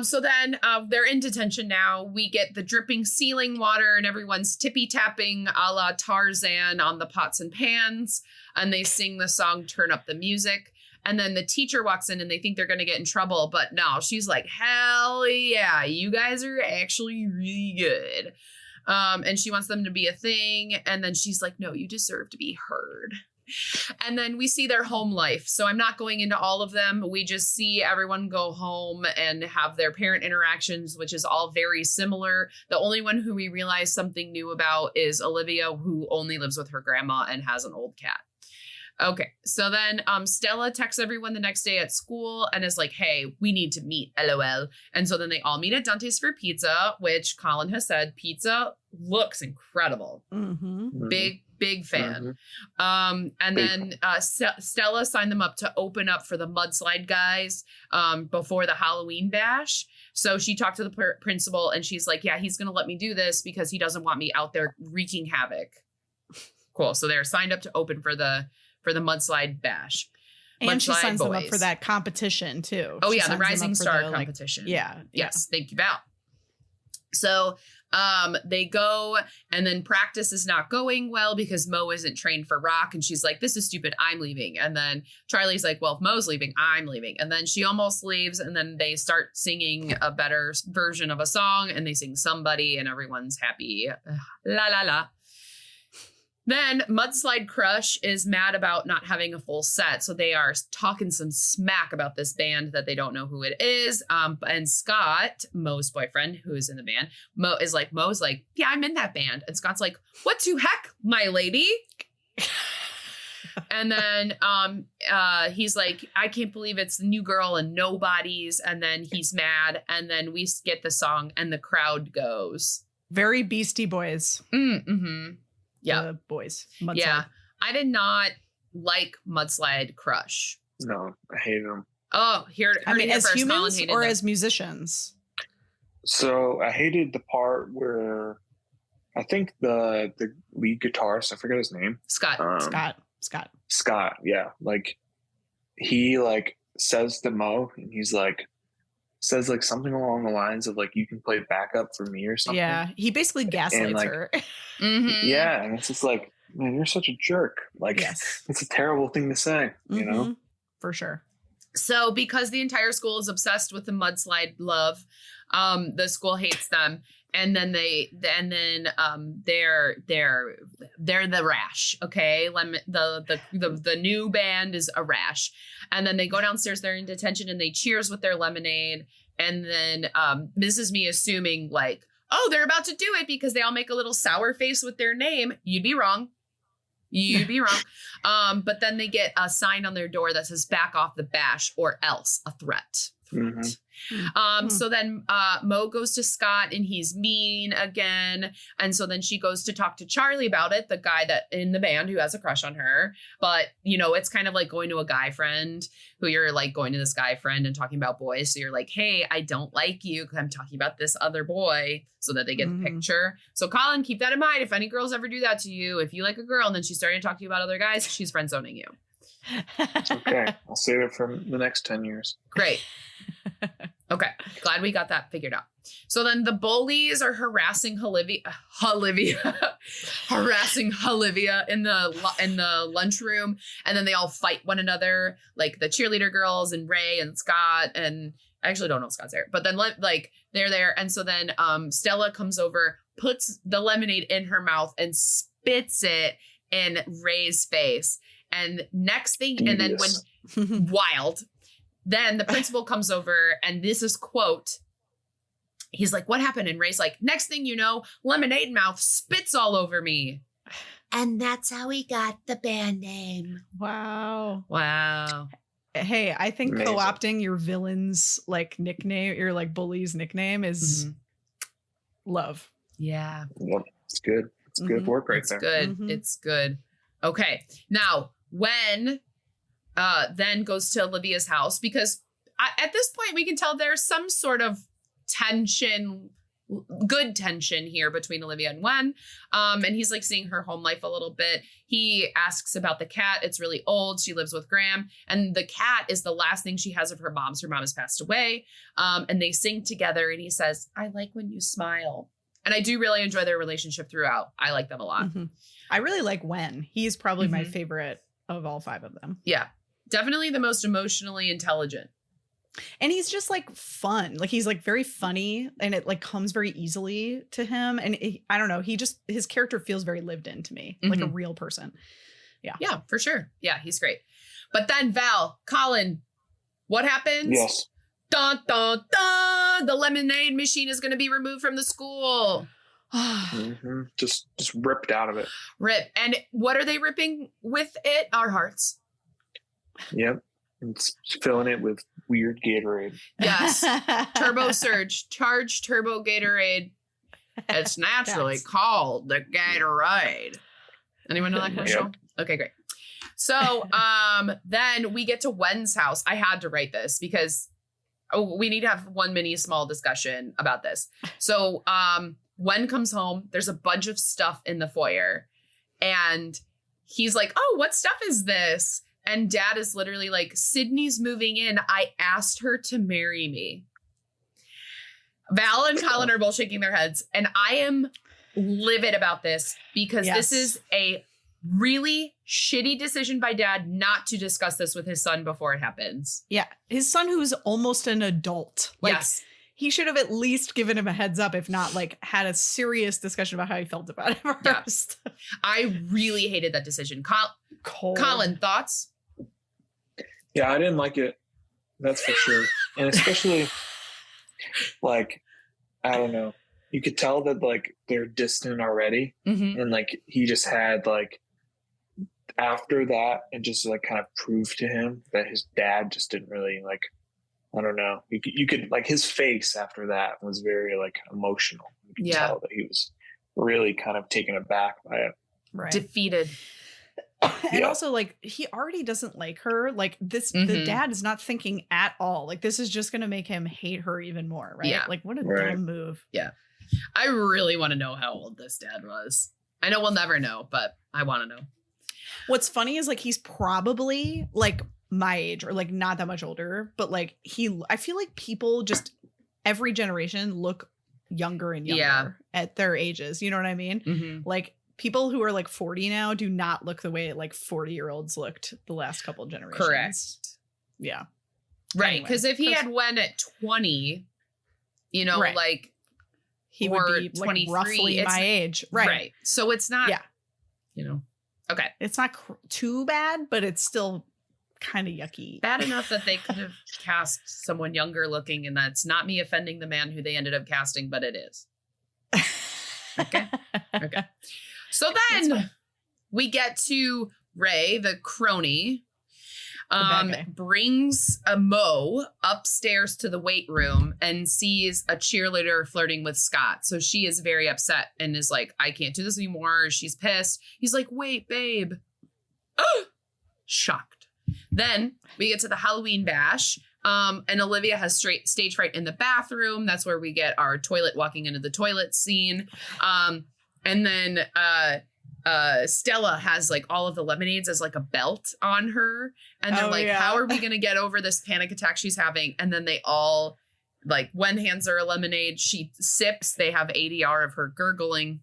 So then they're in detention now. We get the dripping ceiling water and everyone's tippy-tapping a la Tarzan on the pots and pans. And they sing the song, Turn Up the Music. And then the teacher walks in and they think they're going to get in trouble. But no, she's like, hell yeah, you guys are actually really good. And she wants them to be a thing. And then she's like, no, you deserve to be heard. And then we see their home life. So I'm not going into all of them. We just see everyone go home and have their parent interactions, which is all very similar. The only one who we realize something new about is Olivia, who only lives with her grandma and has an old cat. Okay, so then Stella texts everyone the next day at school and is like, hey, we need to meet, LOL. And so then they all meet at Dante's for pizza, which Colin has said, pizza looks incredible. Big fan. And then Stella signed them up to open up for the mudslide guys before the Halloween bash. So she talked to the principal and she's like, yeah, he's going to let me do this because he doesn't want me out there wreaking havoc. Cool. So they're signed up to open for the mudslide bash. And she signs them up for that competition too. Oh, the Rising Star competition. Yes. Thank you, Val. So they go and then practice is not going well because Mo isn't trained for rock. And she's like, this is stupid. I'm leaving. And then Charlie's like, well, if Mo's leaving, I'm leaving. And then she almost leaves. And then they start singing a better version of a song and they sing Somebody and everyone's happy. La, la, la. Then Mudslide Crush is mad about not having a full set. So they are talking some smack about this band that they don't know who it is. And Scott, Mo's boyfriend, who is in the band, Mo's like, yeah, I'm in that band. And Scott's like, what to heck, my lady? And then he's like, I can't believe it's the new girl and nobodies. And then he's mad. And then we get the song and the crowd goes. Very Beastie Boys. Yeah, boys. Mudslide. Yeah, I did not like Mudslide Crush. No, I hate them. Oh, as first, humans or as musicians? So I hated the part where I think the lead guitarist, I forget his name. Scott. Scott. Yeah, like he like says to Mo, and he's like. Says like something along the lines of like you can play backup for me or something. Yeah, he basically gaslights her. Yeah, and it's just like, man, you're such a jerk. Like, it's a terrible thing to say, you know? For sure. So because the entire school is obsessed with the mudslide love, the school hates them. And then they're the Rash. Okay. The new band is a Rash. And then they go downstairs, they're in detention and they cheers with their lemonade. And then this is me assuming like, oh, they're about to do it because they all make a little sour face with their name. You'd be wrong. You'd be wrong. But then they get a sign on their door that says back off the bash or else a threat. So then Mo goes to Scott and he's mean again. And so then she goes to talk to Charlie about it, the guy that in the band who has a crush on her. But, you know, it's kind of like going to a guy friend who you're like going to this guy friend and talking about boys. So you're like, hey, I don't like you because I'm talking about this other boy, so that they get the picture. So Colin, keep that in mind. If any girls ever do that to you, if you like a girl and then she's starting to talk to you about other guys, she's friend zoning you. Okay. I'll save it for the next 10 years. Great. Okay. Glad we got that figured out. So then the bullies are harassing harassing Olivia in the lunchroom. And then they all fight one another, like the cheerleader girls and Ray and Scott. And I actually don't know if Scott's there, but then like they're there. And so then Stella comes over, puts the lemonade in her mouth and spits it in Ray's face. And next thing, and then when wild, then the principal comes over and this is quote, he's like, what happened? And Ray's like, next thing you know, lemonade mouth spits all over me. And that's how we got the band name. Wow. Hey, I think Amazing. co-opting your villain's like nickname, your like bully's nickname is love. Yeah. Well, it's good. It's good work right there. Good. It's good. Okay. Now, when then goes to Olivia's house, because at this point we can tell there's some sort of tension, good tension here between Olivia and Wen. And he's like seeing her home life a little bit. He asks about the cat. It's really old. She lives with Graham. And the cat is the last thing she has of her mom's. Her mom has passed away. And they sing together. And he says, I like when you smile. And I do really enjoy their relationship throughout. I like them a lot. I really like Wen. He's probably my favorite of all 5 of them. Yeah. Definitely the most emotionally intelligent. And he's just like fun. Like he's like very funny and it like comes very easily to him. And I don't know. His character feels very lived in to me, like a real person. Yeah. Yeah, for sure. Yeah, he's great. But then Colin, what happens? Yes. Dun, dun, dun! The lemonade machine is going to be removed from the school. Just ripped out of it. Rip. And what are they ripping with it? Our hearts. Yep. It's filling it with weird Gatorade. Yes. Turbo Surge. Charged Turbo Gatorade. It's naturally called the Gatorade. Anyone know that kind of show? Okay, great. So then we get to Wen's house. I had to write this because we need to have one mini small discussion about this. So Wen comes home. There's a bunch of stuff in the foyer. And he's like, oh, what stuff is this? And Dad is literally like, Sydney's moving in. I asked her to marry me. Val and Colin are both shaking their heads. And I am livid about this because this is a really shitty decision by Dad not to discuss this with his son before it happens. Yeah. His son, who's almost an adult. Like, yes. He should have at least given him a heads up, if not like had a serious discussion about how he felt about it first. Yeah. I really hated that decision. Colin, thoughts? Yeah, I didn't like it. That's for sure. And especially, like, I don't know. You could tell that, like, they're distant already. And, like, he just had, like, after that, and just, like, kind of proved to him that his dad just didn't really, like, I don't know. You could, like, his face after that was very, like, emotional. You could tell that he was really kind of taken aback by it. Right. Defeated. And also, like, he already doesn't like her. Like, this, the dad is not thinking at all. Like, this is just going to make him hate her even more, right? Yeah. Like, what a dumb move. Yeah. I really want to know how old this dad was. I know we'll never know, but I want to know. What's funny is, like, he's probably, like, my age or, like, not that much older. But, like, I feel like people just, every generation look younger and younger at their ages. You know what I mean? Like, people who are like 40 now do not look the way like 40-year-olds looked the last couple of generations. Correct. Yeah. Right. Because if he had went at 20, you know, like he would be like roughly my age. Right. So it's not, you know, okay. It's not too bad, but it's still kind of yucky. Bad enough that they could have cast someone younger looking, and that's not me offending the man who they ended up casting, but it is. Okay. So then we get to Ray, the crony, brings a Mo upstairs to the weight room and sees a cheerleader flirting with Scott. So she is very upset and is like, I can't do this anymore. She's pissed. He's like, wait, babe. Shocked. Then we get to the Halloween bash. And Olivia has stage fright in the bathroom. That's where we get our toilet walking into the toilet scene. And then Stella has like all of the lemonades as like a belt on her. And they're how are we going to get over this panic attack she's having? And then they all like, Wen hands her a lemonade. She sips. They have ADR of her gurgling.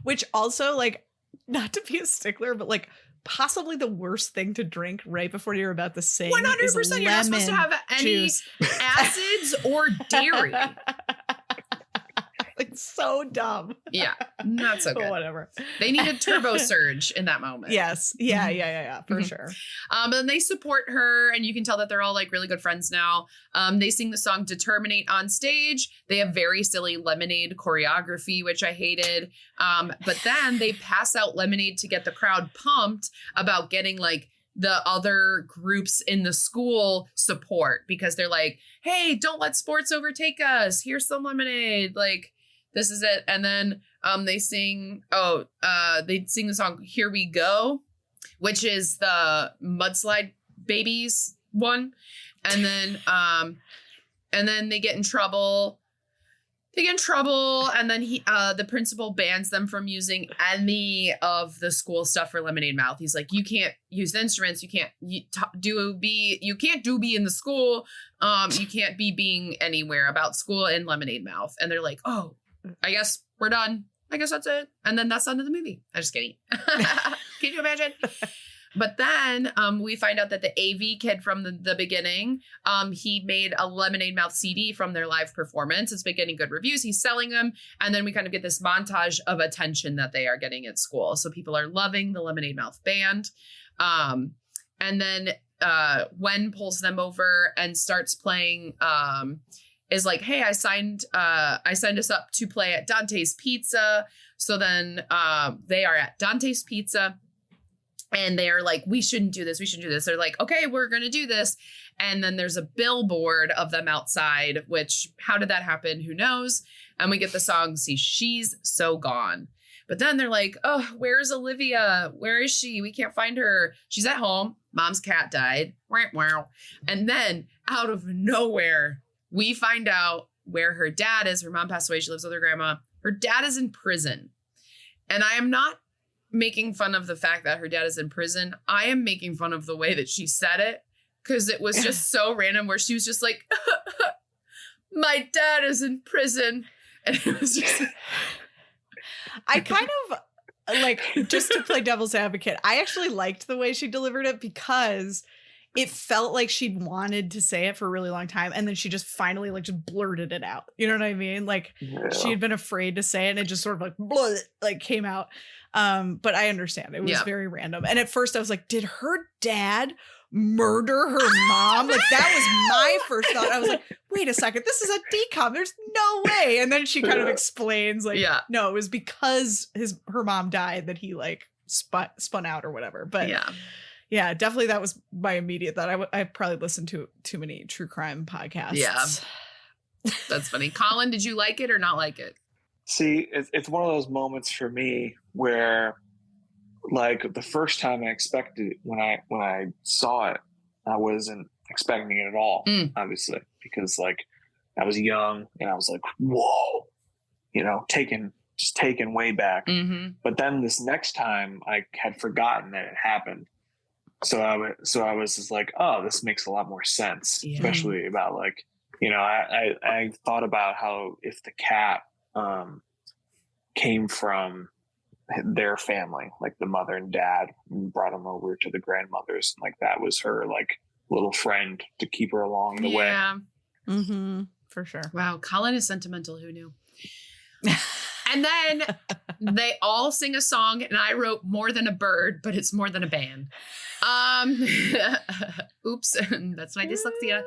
Which also, like, not to be a stickler, but like possibly the worst thing to drink right before you're about to sing. 100%. You're not supposed to have any acids or dairy. Like, so dumb. Yeah, not so good. Whatever. They need a turbo surge in that moment. Yes. Yeah. For sure. But then they support her, and you can tell that they're all like really good friends now. They sing the song Determinate on stage. They have very silly lemonade choreography, which I hated. But then they pass out lemonade to get the crowd pumped about getting like the other groups in the school support, because they're like, hey, don't let sports overtake us. Here's some lemonade. Like, this is it. And then they sing the song Here We Go, which is the Mudslide Babies one. And then they get in trouble. And then the principal bans them from using any of the school stuff for Lemonade Mouth. He's like, you can't use the instruments. You can't do B in the school. You can't be being anywhere about school in Lemonade Mouth. And they're like, oh, I guess we're done. I guess that's it. And then that's the end of the movie. I'm just kidding. Can you imagine? But then we find out that the AV kid from the beginning, he made a Lemonade Mouth CD from their live performance. It's been getting good reviews. He's selling them. And then we kind of get this montage of attention that they are getting at school. So people are loving the Lemonade Mouth band. And then Wen pulls them over and starts playing, is like, hey, I signed us up to play at Dante's Pizza. So then they are at Dante's Pizza. And they're like, we shouldn't do this. They're like, okay, we're going to do this. And then there's a billboard of them outside, which, how did that happen? Who knows? And we get the song, See, She's So Gone. But then they're like, oh, where's Olivia? Where is she? We can't find her. She's at home. Mom's cat died. And then out of nowhere, we find out where her dad is. Her mom passed away. She lives with her grandma. Her dad is in prison. And I am not making fun of the fact that her dad is in prison. I am making fun of the way that she said it, because it was just so random, where she was just like, my dad is in prison. And it was just I kind of like, just to play devil's advocate, I actually liked the way she delivered it, because it felt like she'd wanted to say it for a really long time, and then she just finally like just blurted it out. You know what I mean? Like, she had been afraid to say it, and it just sort of like came out. But I understand it was very random. And at first I was like, did her dad murder her mom? Like, that was my first thought. I was like, wait a second, this is a decom. There's no way. And then she kind of explains, like, no, it was because her mom died that he like spun out or whatever. But yeah, definitely that was my immediate thought. I probably listened to too many true crime podcasts. Yeah. That's funny. Colin, did you like it or not like it? See, it's one of those moments for me where, like, the first time I expected it, when I saw it, I wasn't expecting it at all, obviously, because like I was young and I was like, whoa, you know, taken way back. Mm-hmm. But then this next time I had forgotten that it happened. So I was just like, oh, this makes a lot more sense, especially about like, you know, I thought about how if the cat came from their family, like the mother and dad, and brought them over to the grandmother's, like that was her like little friend to keep her along the way. Mm-hmm. For sure. Wow, Colin is sentimental. Who knew? And then they all sing a song, and I wrote more than a bird, but it's more than a band. Oops, that's my dyslexia.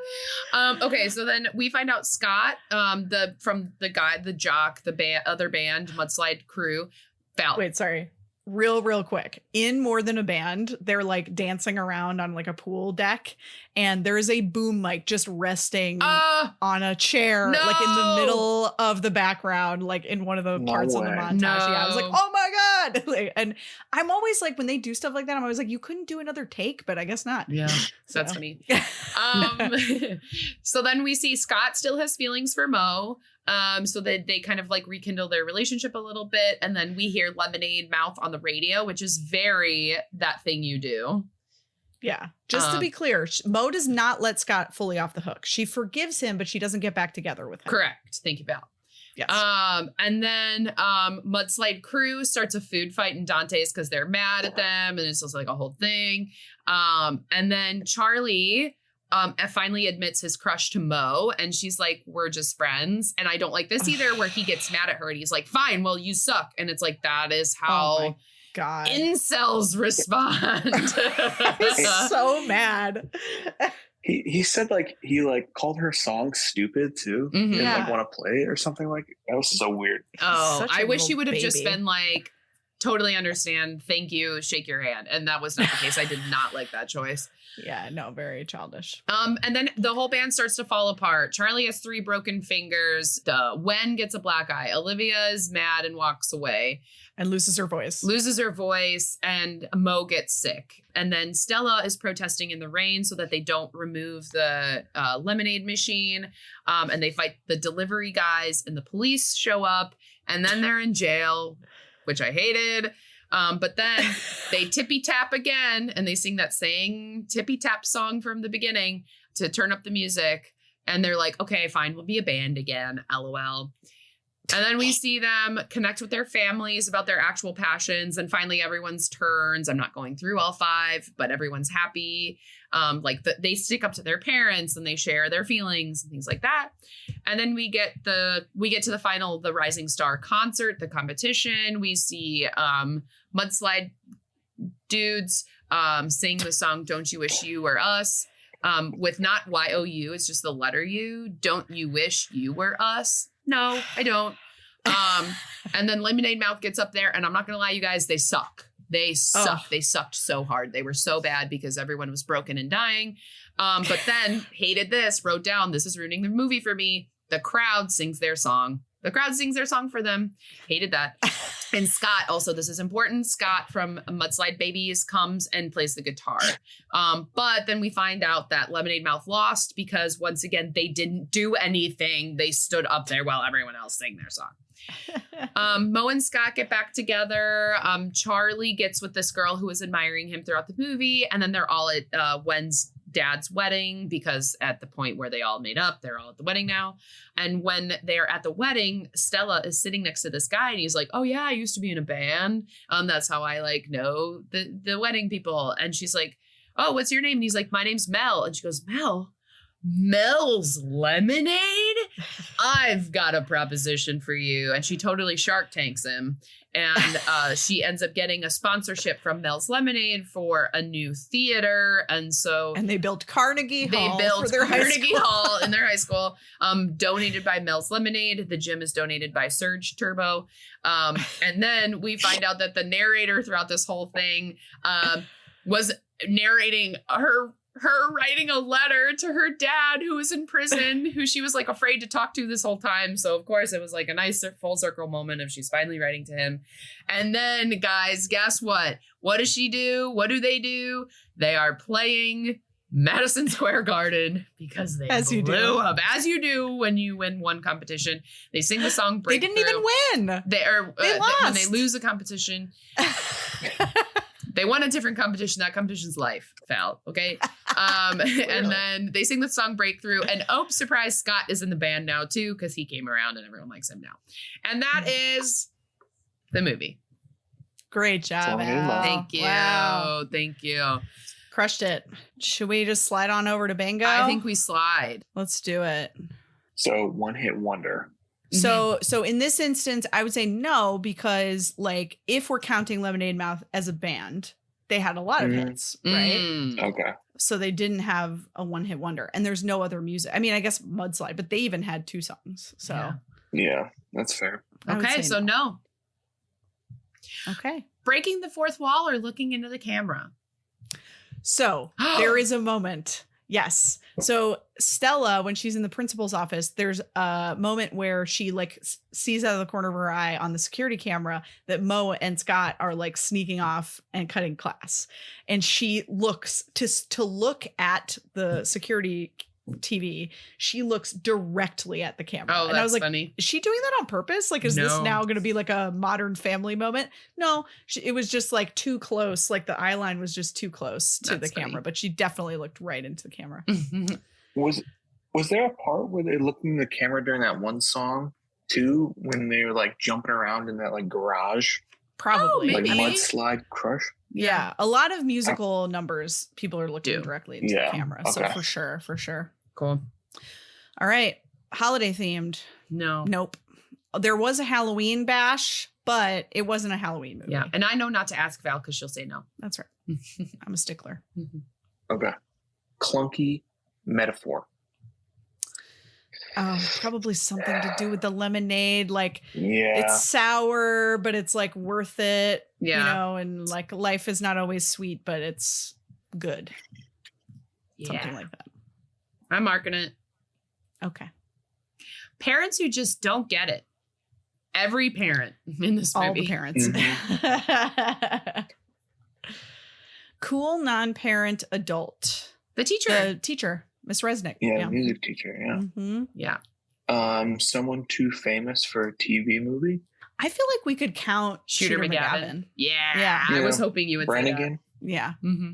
Okay, so then we find out Scott, from the guy, the jock, the other band, Mudslide crew, fell. Wait, sorry. Real quick. In More Than a Band, they're like dancing around on like a pool deck, and there is a boom mic just resting on a chair, like in the middle of the background, like in one of the parts of the montage. Yeah, I was like, oh my God. Like, and I'm always like, when they do stuff like that, I'm always like, you couldn't do another take, but I guess not. Yeah, so that's funny. So then we see Scott still has feelings for Mo. So that they kind of like rekindle their relationship a little bit. And then we hear Lemonade Mouth on the radio, which is very that thing you do. Yeah. Just to be clear, Mo does not let Scott fully off the hook. She forgives him, but she doesn't get back together with him. Correct. Thank you, Val. Yes. And then Mudslide crew starts a food fight in Dante's because they're mad at them. And it's just like a whole thing. And then Charlie finally admits his crush to Mo, and she's like, we're just friends. And I don't like this either, where he gets mad at her and he's like, fine, well, you suck. And it's like, that is how God. Incels respond. He's so mad. He said like he like called her song stupid too. Mm-hmm. Didn't like want to play it or something like that. Was so weird. Oh, I wish he would have baby. just been like, totally understand, thank you, shake your hand. And that was not the case. I did not like that choice. Yeah, no, very childish. And then the whole band starts to fall apart. Charlie has 3 broken fingers. Wen gets a black eye. Olivia is mad and walks away. And loses her voice. And Mo gets sick. And then Stella is protesting in the rain so that they don't remove the lemonade machine. And they fight the delivery guys, and the police show up. And then they're in jail, which I hated. But then they tippy tap again, and they sing that same tippy tap song from the beginning to turn up the music. And they're like, okay, fine, we'll be a band again, LOL. And then we see them connect with their families about their actual passions. And finally, everyone's turns. I'm not going through all 5, but everyone's happy. They stick up to their parents, and they share their feelings and things like that. And then we get to the final, the Rising Star concert, the competition. We see Mudslide dudes sing the song "Don't You Wish You Were Us" with not YOU. It's just the letter U. Don't you wish you were us? No, I don't. And then Lemonade Mouth gets up there, and I'm not gonna lie, you guys, they suck. They suck. They sucked so hard. They were so bad because everyone was broken and dying. But then hated this, wrote down, this is ruining the movie for me. The crowd sings their song. The crowd sings their song for them. Hated that. And Scott, also, this is important. Scott from Mudslide Babies comes and plays the guitar. But then we find out that Lemonade Mouth lost because, once again, they didn't do anything. They stood up there while everyone else sang their song. Mo and Scott get back together. Charlie gets with this girl who was admiring him throughout the movie. And then they're all at Wen's dad's wedding, because at the point where they all made up, they're all at the wedding now. And when they're at the wedding, Stella is sitting next to this guy, and he's like, oh yeah, I used to be in a band. That's how I know the wedding people. And she's like, oh, what's your name? And he's like, my name's Mel. And she goes, Mel's Lemonade? I've got a proposition for you. And she totally Shark Tanks him. And she ends up getting a sponsorship from Mel's Lemonade for a new theater. And they built Carnegie Hall in their high school, donated by Mel's Lemonade. The gym is donated by Surge Turbo. And then we find out that the narrator throughout this whole thing was narrating her writing a letter to her dad, who was in prison, who she was afraid to talk to this whole time. So of course it was a nice full circle moment of she's finally writing to him. And then, guys, guess what? What does she do? What do? They are playing Madison Square Garden because they blew up, as you do when you win one competition. They sing the song Breakthrough. They didn't even win. They lost. When they lose a competition. They won a different competition. That competition's life, Val. Okay. And then they sing the song Breakthrough. And surprise, Scott is in the band now too, because he came around and everyone likes him now. And that is the movie. Great job, Al. Thank you. Wow. Thank you. Crushed it. Should we just slide on over to bingo? I think we slide. Let's do it. So, one hit wonder. So in this instance, I would say no, because like if we're counting Lemonade Mouth as a band, they had a lot of hits, right? Okay. So they didn't have a one-hit wonder, and there's no other music. I mean, I guess Mudslide, but they even had 2 songs. So Yeah, that's fair. Okay, so no. Okay. Breaking the fourth wall or looking into the camera? So there is a moment. Yes. So Stella, when she's in the principal's office, there's a moment where she like sees out of the corner of her eye on the security camera that Mo and Scott are like sneaking off and cutting class. And she looks to look at the security TV. She looks directly at the camera. Oh, and that's I was like, funny. is she doing that on purpose? Like, is this No. now going to be like a Modern Family moment? No, it was just like too close. Like the eye line was just too close to That's the camera, funny. but she definitely looked right into the camera. Was there a part where they looked in the camera during that one song too, when they were like jumping around in that like garage, Probably. like maybe. mudslide crush? Yeah. A lot of musical numbers, people are looking Do. directly into Yeah, the camera. So okay. for sure. Cool. All right. Holiday themed. No. Nope. There was a Halloween bash, but it wasn't a Halloween movie. Yeah. And I know not to ask Val because she'll say no. That's right. I'm a stickler. Okay. Clunky metaphor. Oh, probably something to do with the lemonade. Like Yeah. it's sour, but it's like worth it. Yeah. You know, and like life is not always sweet, but it's good. Something like that. I'm marking it. Okay. Parents who just don't get it. Every parent in this movie. All the parents. Cool non-parent adult. The teacher. The teacher, Miss Resnick. Yeah, music teacher, yeah. hmm Yeah. Someone too famous for a TV movie. I feel like we could count Shooter McGavin. Yeah. Yeah. I was Yeah. hoping you would Brannigan. Yeah. say that. Mm-hmm.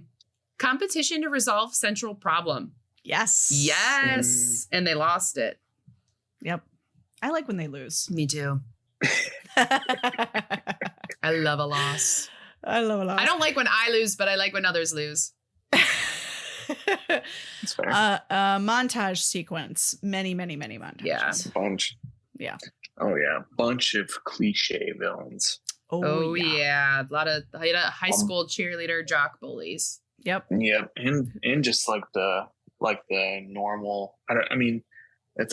Competition to resolve central problem. Yes. Yes. And they lost it. Yep. I like when they lose. Me too. I love a loss. I love a lot. I don't like when I lose, but I like when others lose. That's fair. Montage sequence. Many montages. Yeah. Bunch. Yeah. Oh yeah, bunch of cliche villains. Oh yeah. A lot of high school cheerleader jock bullies. Yep. Yep, and just like the normal. I mean,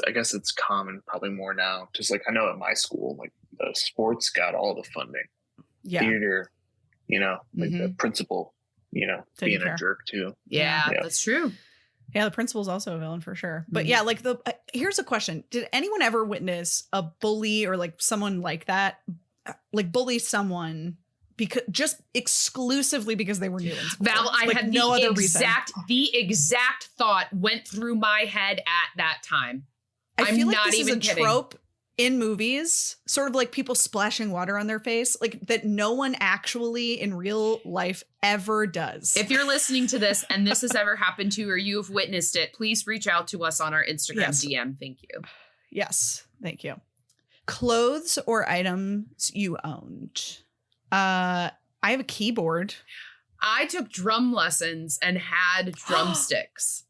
I guess it's common probably more now. Just like I know at my school, like the sports got all the funding. Yeah. Theater, like the principal, Didn't being care. a jerk too. Yeah, Yeah. that's true. Yeah, the principal's also a villain for sure. But Mhm. yeah, like here's a question. Did anyone ever witness a bully or like someone like that, like bully someone just exclusively because they were new in school? Val, I Like, had the exact thought went through my head at that time. I I'm feel like not this even is a kidding. trope in movies, sort of like people splashing water on their face, like that no one actually in real life ever does. If you're listening to this and this has ever happened to you or you've witnessed it, please reach out to us on our Instagram Yes. DM. Thank you. Yes, thank you. Clothes or items you owned. I have a keyboard. I took drum lessons and had drumsticks.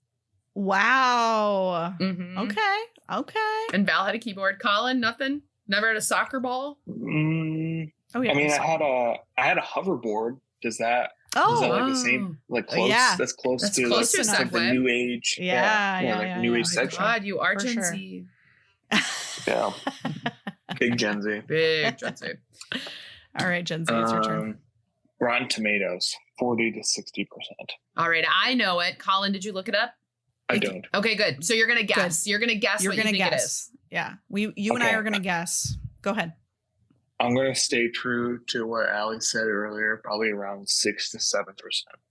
Wow. Mhm. Okay. And Val had a keyboard. Colin, nothing? Never had a soccer ball? Oh yeah. I mean, I had a hoverboard. Does that Oh, is that like the same? Like close? Yeah. That's close That's to close to like, like the Segway. new age. Yeah, new age Oh my section. God, you are For Gen sure. Z. Yeah, big Gen Z. Big Gen Z. all right, Gen Z, it's your turn. Rotten Tomatoes, 40 to 60%. All right, I know it. Colin, did you look it up? I don't. Okay, good. So you're gonna guess. You're gonna guess You're what gonna you think it guess. is. Yeah, you and I Okay. are gonna guess. Go ahead. I'm gonna stay true to what Allie said earlier. Probably around 6 to 7%,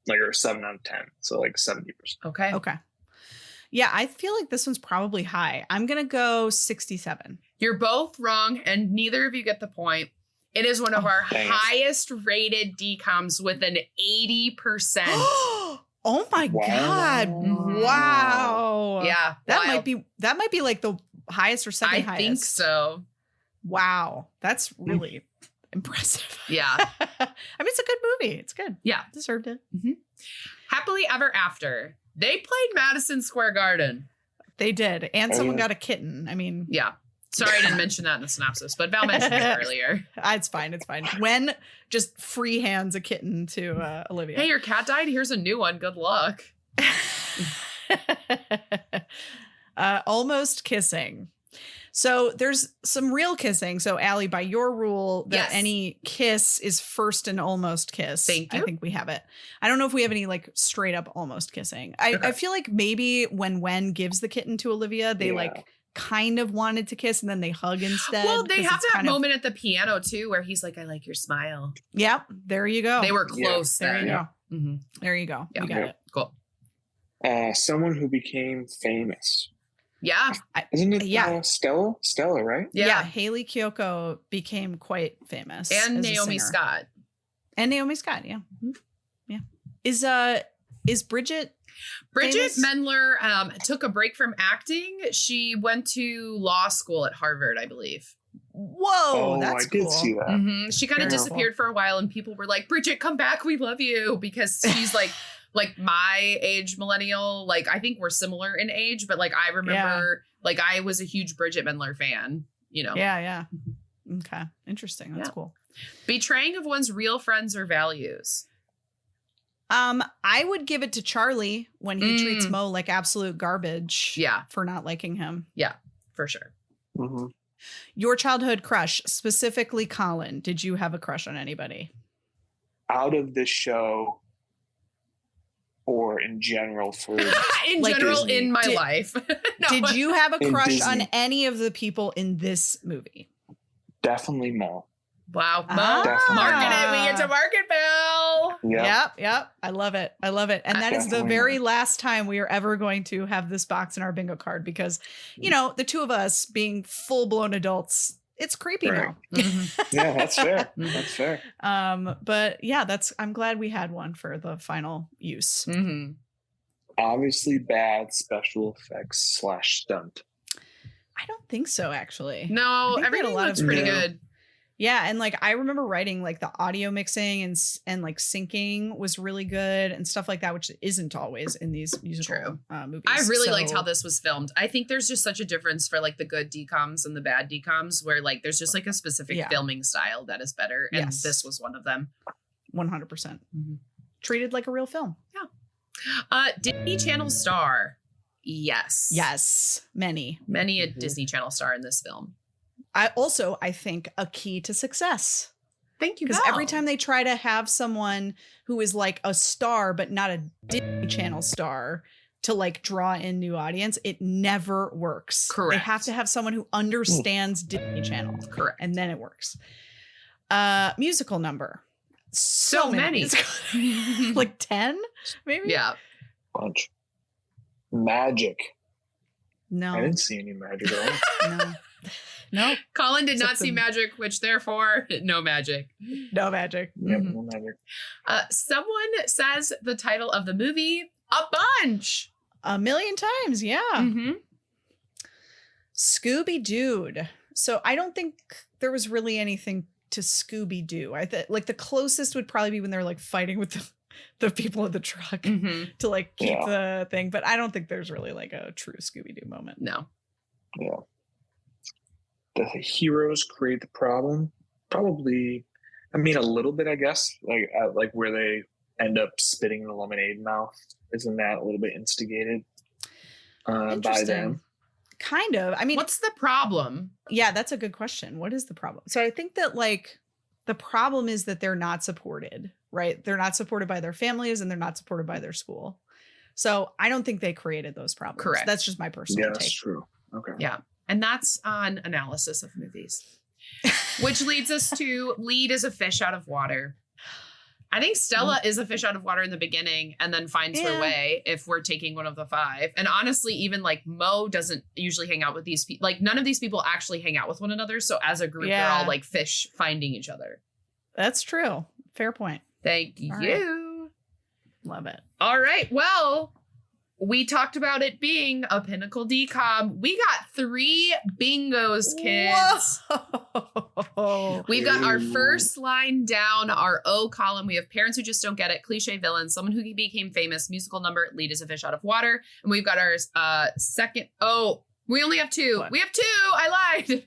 like or 7 out of 10. So like 70%. Okay. Okay. Yeah, I feel like this one's probably high. I'm gonna go 67. You're both wrong, and neither of you get the point. It is one of our dang it. highest rated DCOMs with an 80%. Oh my Wow. God! Mhm. Wow. Yeah. that wild. might be like the highest or second I highest. think so. Wow, that's really impressive. Yeah. I mean, it's a good movie. It's good. Yeah. Deserved it. Happily Ever After. They played Madison Square Garden. They did, and Oh, someone yeah. got a kitten. I mean, Yeah. Sorry, I didn't mention that in the synopsis, but Val mentioned it earlier. It's fine. It's fine. When just free hands a kitten to Olivia. Hey, your cat died. Here's a new one. Good luck. Almost kissing. So there's some real kissing. So Allie, by your rule that any kiss is first an almost kiss. Thank you. I think we have it. I don't know if we have any like straight up almost kissing. I feel like maybe when Wen gives the kitten to Olivia, they like kind of wanted to kiss and then they hug instead. Well, they have that moment at the piano too where he's like, I like your smile. Yep. There you go. They were close. There you go. Mm-hmm. There you go. Yeah. You got it. Cool. Someone who became famous. Yeah. Isn't it Stella? Stella, right? Yeah. Haley Kiyoko became quite famous. And as Naomi Scott. And Naomi Scott, yeah. Mm-hmm. Yeah. Is Bridget famous? Mendler took a break from acting. She went to law school at Harvard, I believe. Whoa, that's cool. I did see that. Mm-hmm. She kind of disappeared for a while and people were like, Bridget, come back. We love you. Because she's like my age millennial. Like, I think we're similar in age, but like, I remember like I was a huge Bridget Mendler fan, you know? Yeah. Okay. Interesting. That's cool. Betraying of one's real friends or values. I would give it to Charlie when he treats Mo like absolute garbage. Yeah. For not liking him. Yeah, for sure. Mm-hmm. Your childhood crush, specifically Colin. Did you have a crush on anybody? Out of the show or in general for in general Disney. in my life. No. Did you have a crush on Disney. any of the people in this movie? Definitely Mo. Wow. Mo, Definitely. market it. We get to market, Bill. Yep. I love it. And that is the very last time we are ever going to have this box in our bingo card because, you know, the two of us being full blown adults, it's creepy now. Mm-hmm. Yeah, that's fair. That's fair. But yeah, I'm glad we had one for the final use. Mm-hmm. Obviously bad special effects / stunt. I don't think so, actually. No, everything looks pretty good. Yeah, and like I remember writing like the audio mixing and like syncing was really good and stuff like that, which isn't always in these musical movies. I really liked how this was filmed. I think there's just such a difference for like the good DComs and the bad DComs where like there's just like a specific filming style that is better. And this was one of them. 100%. Mm-hmm. Treated like a real film. Yeah. Disney Channel star. Yes. Many a Disney Channel star in this film. I think a key to success. Thank you. Because every time they try to have someone who is like a star, but not a Disney Channel star to like draw in new audience, it never works. Correct. They have to have someone who understands Disney Channel. Correct. And then it works. Musical number. So many. Like 10, maybe? Yeah. Bunch. Magic. No. I didn't see any magic at all. No. Colin did not see magic, which therefore, no magic. No magic. Yep, no magic. Someone says the title of the movie a bunch. A million times, yeah. Mm-hmm. Scooby-Dude. So I don't think there was really anything to Scooby-Doo. I think like the closest would probably be when they're like fighting with the people in the truck to like keep the thing. But I don't think there's really like a true Scooby-Doo moment. No. Yeah. The heroes create the problem. Probably, I mean, a little bit, I guess. Like where they end up spitting the lemonade mouth. Isn't that a little bit instigated by them? Kind of. I mean, what's the problem? Yeah, that's a good question. What is the problem? So I think that like the problem is that they're not supported, right? They're not supported by their families and they're not supported by their school. So I don't think they created those problems. Correct. That's just my personal take. That's true. Okay. Yeah. And that's on analysis of movies, which leads us to lead as a fish out of water. I think Stella is a fish out of water in the beginning and then finds her way if we're taking one of the 5. And honestly, even like Mo doesn't usually hang out with these people. Like none of these people actually hang out with one another. So as a group, they're all like fish finding each other. That's true. Fair point. Thank you. Right. Love it. All right. Well, we talked about it being a pinnacle decom. We got 3 bingos, kids. Whoa. We've got our first line down, our O column. We have parents who just don't get it, cliche villain, someone who became famous, musical number, lead as a fish out of water. And we've got our second O. We only have 2. What? We have 2. I lied.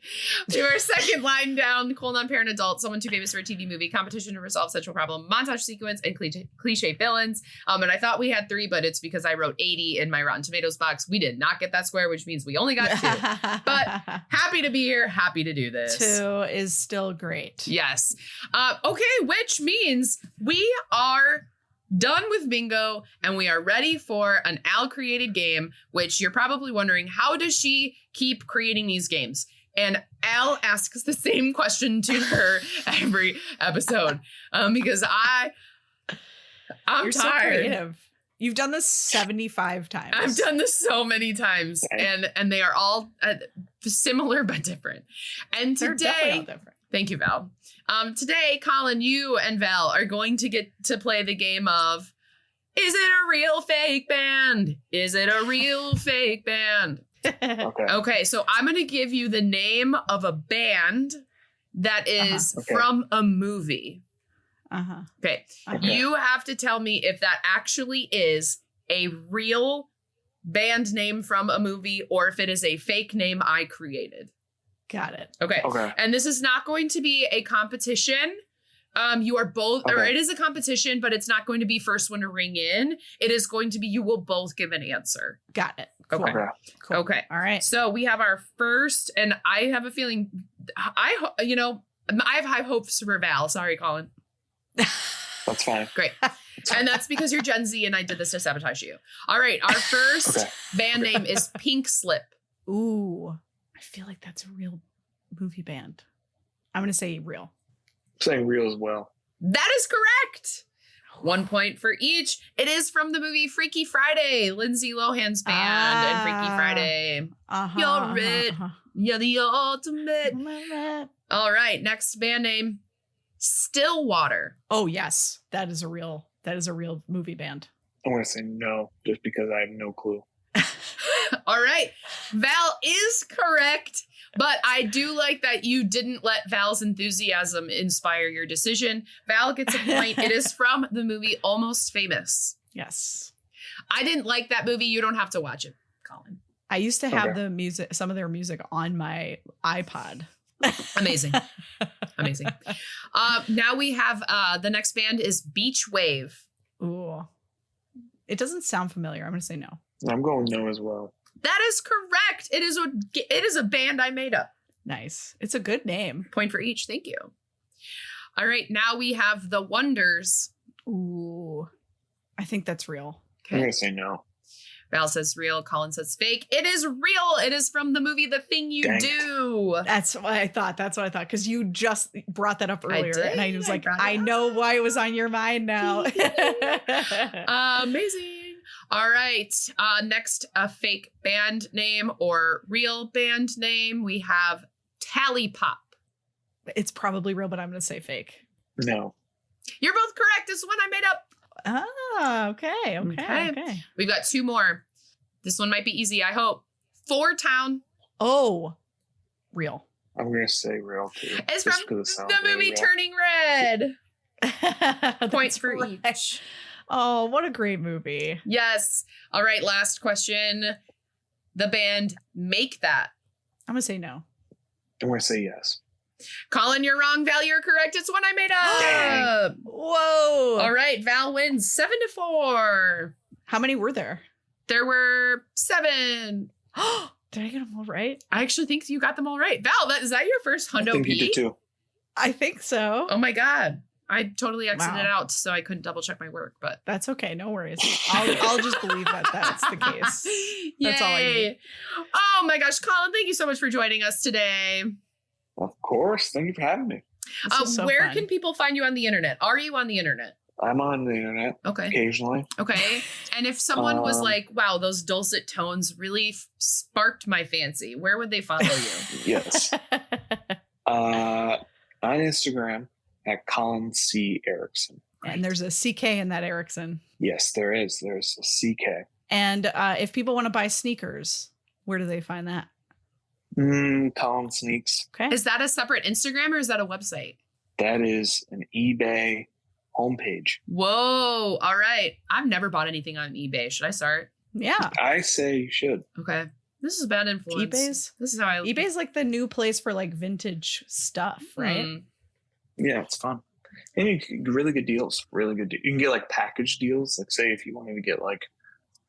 We were second line down. non-parent adult, someone too famous for a TV movie, competition to resolve central problem, montage sequence, and cliche villains. And I thought we had 3, but it's because I wrote 80 in my Rotten Tomatoes box. We did not get that square, which means we only got 2. But happy to be here. Happy to do this. 2 is still great. Yes. Okay, which means we are done with bingo and we are ready for an Al created game, which you're probably wondering, how does she keep creating these games? And Al asks the same question to her every episode because I'm You're tired. So creative. You've done this 75 times. I've done this so many times, and they are all similar but different. And They're definitely all today, different. thank you, Val. Today, Colin, you and Val are going to get to play the game of, is it a real fake band? Is it a real fake band? Okay, so I'm going to give you the name of a band that is from a movie. Okay, you have to tell me if that actually is a real band name from a movie or if it is a fake name I created. Got it. Okay. And this is not going to be a competition. You are both, or it is a competition, but it's not going to be first one to ring in. It is going to be, you will both give an answer. Got it. Cool. Cool. Okay. All right. So we have our first, and I have a feeling, I have high hopes for Val. Sorry, Colin. That's fine. Great. And that's because you're Gen Z and I did this to sabotage you. All right. Our first band name is Pink Slip. Ooh. I feel like that's a real movie band. I'm going to say real. I'm saying real as well. That is correct. 1 point for each. It is from the movie Freaky Friday, Lindsay Lohan's band and Freaky Friday. You're it. You're the ultimate. All right. Next band name, Stillwater. Oh, yes. That is a real movie band. I'm going to say no, just because I have no clue. All right. Val is correct, but I do like that you didn't let Val's enthusiasm inspire your decision. Val gets a point. It is from the movie Almost Famous. Yes. I didn't like that movie. You don't have to watch it, Colin. I used to have the music, some of their music on my iPod. Amazing. Amazing. Now we have the next band is Beach Wave. Ooh. It doesn't sound familiar. I'm going to say no. I'm going no as well. That is correct. It is a band I made up. Nice. It's a good name. Point for each. Thank you. All right. Now we have The Wonders. Ooh. I think that's real. I'm going to say no. Val says real. Colin says fake. It is real. It is from the movie The Thing You Do. That's what I thought. Because you just brought that up earlier. And I was like, I know why it was on your mind now. Amazing. All right. Next, a fake band name or real band name. We have Tally Pop. It's probably real, but I'm going to say fake. No. You're both correct. It's one I made up. Ah, okay. We've got 2 more. This one might be easy, I hope. Four Town. Oh, real. I'm going to say real too. It's from the movie Turning Red. Points for each. Oh, what a great movie. Yes. All right, last question. The band Make That. I'm going to say no. I'm going to say yes. Colin, you're wrong. Val, you're correct. It's one I made up. Whoa. All right, Val wins 7-4. How many were there? There were 7. Did I get them all right? I actually think you got them all right. Val, is that your first hundo? I think you did too. I think so. Oh my God. I totally exited out, so I couldn't double check my work, but that's okay. No worries. I'll just believe that that's the case. That's all I need. Oh my gosh, Colin, thank you so much for joining us today. Of course. Thank you for having me. Where can people find you on the internet? Are you on the internet? I'm on the internet. Okay. Occasionally. Okay. And if someone was like, wow, those dulcet tones really sparked my fancy, where would they follow you? Yes. On Instagram at Colin C. Erickson. And there's a CK in that Erickson. Yes, there is. There's a CK. And if people want to buy sneakers, where do they find that? Colin Sneaks. Okay. Is that a separate Instagram or is that a website? That is an eBay homepage. Whoa. All right. I've never bought anything on eBay. Should I start? Yeah. I say you should. Okay. This is bad influence. This is how I eBay's like the new place for like vintage stuff, right? Yeah, it's fun. And you can get really good deals. Really good. You can get like package deals. Like say if you wanted to get like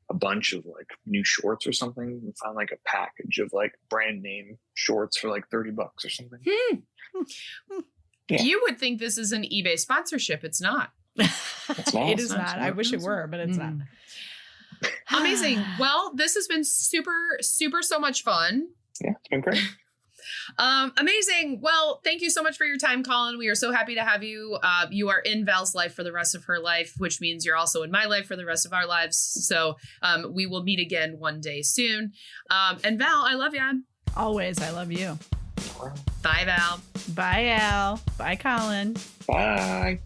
a bunch of like new shorts or something, you can find like a package of like brand name shorts for like $30 or something. Yeah. You would think this is an eBay sponsorship. It's not. It is not. I wish it were, but it's not. Amazing. Well, this has been super, super, so much fun. Yeah, it's been great. Amazing. Well, thank you so much for your time, Colin. We are so happy to have you. You are in Val's life for the rest of her life, which means you're also in my life for the rest of our lives. So we will meet again one day soon. And Val, I love you. Always. I love you. Bye, Val. Bye, Al. Bye, Colin. Bye.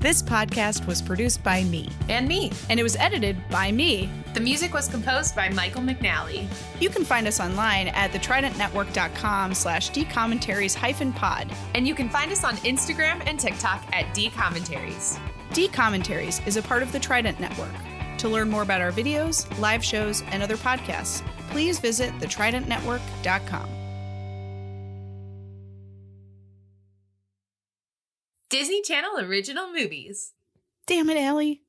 This podcast was produced by me. And me. And it was edited by me. The music was composed by Michael McNally. You can find us online at thetridentnetwork.com/dcommentaries-pod. And you can find us on Instagram and TikTok at dcommentaries. Dcommentaries is a part of the Trident Network. To learn more about our videos, live shows, and other podcasts, please visit thetridentnetwork.com. Disney Channel original movies. Damn it, Allie.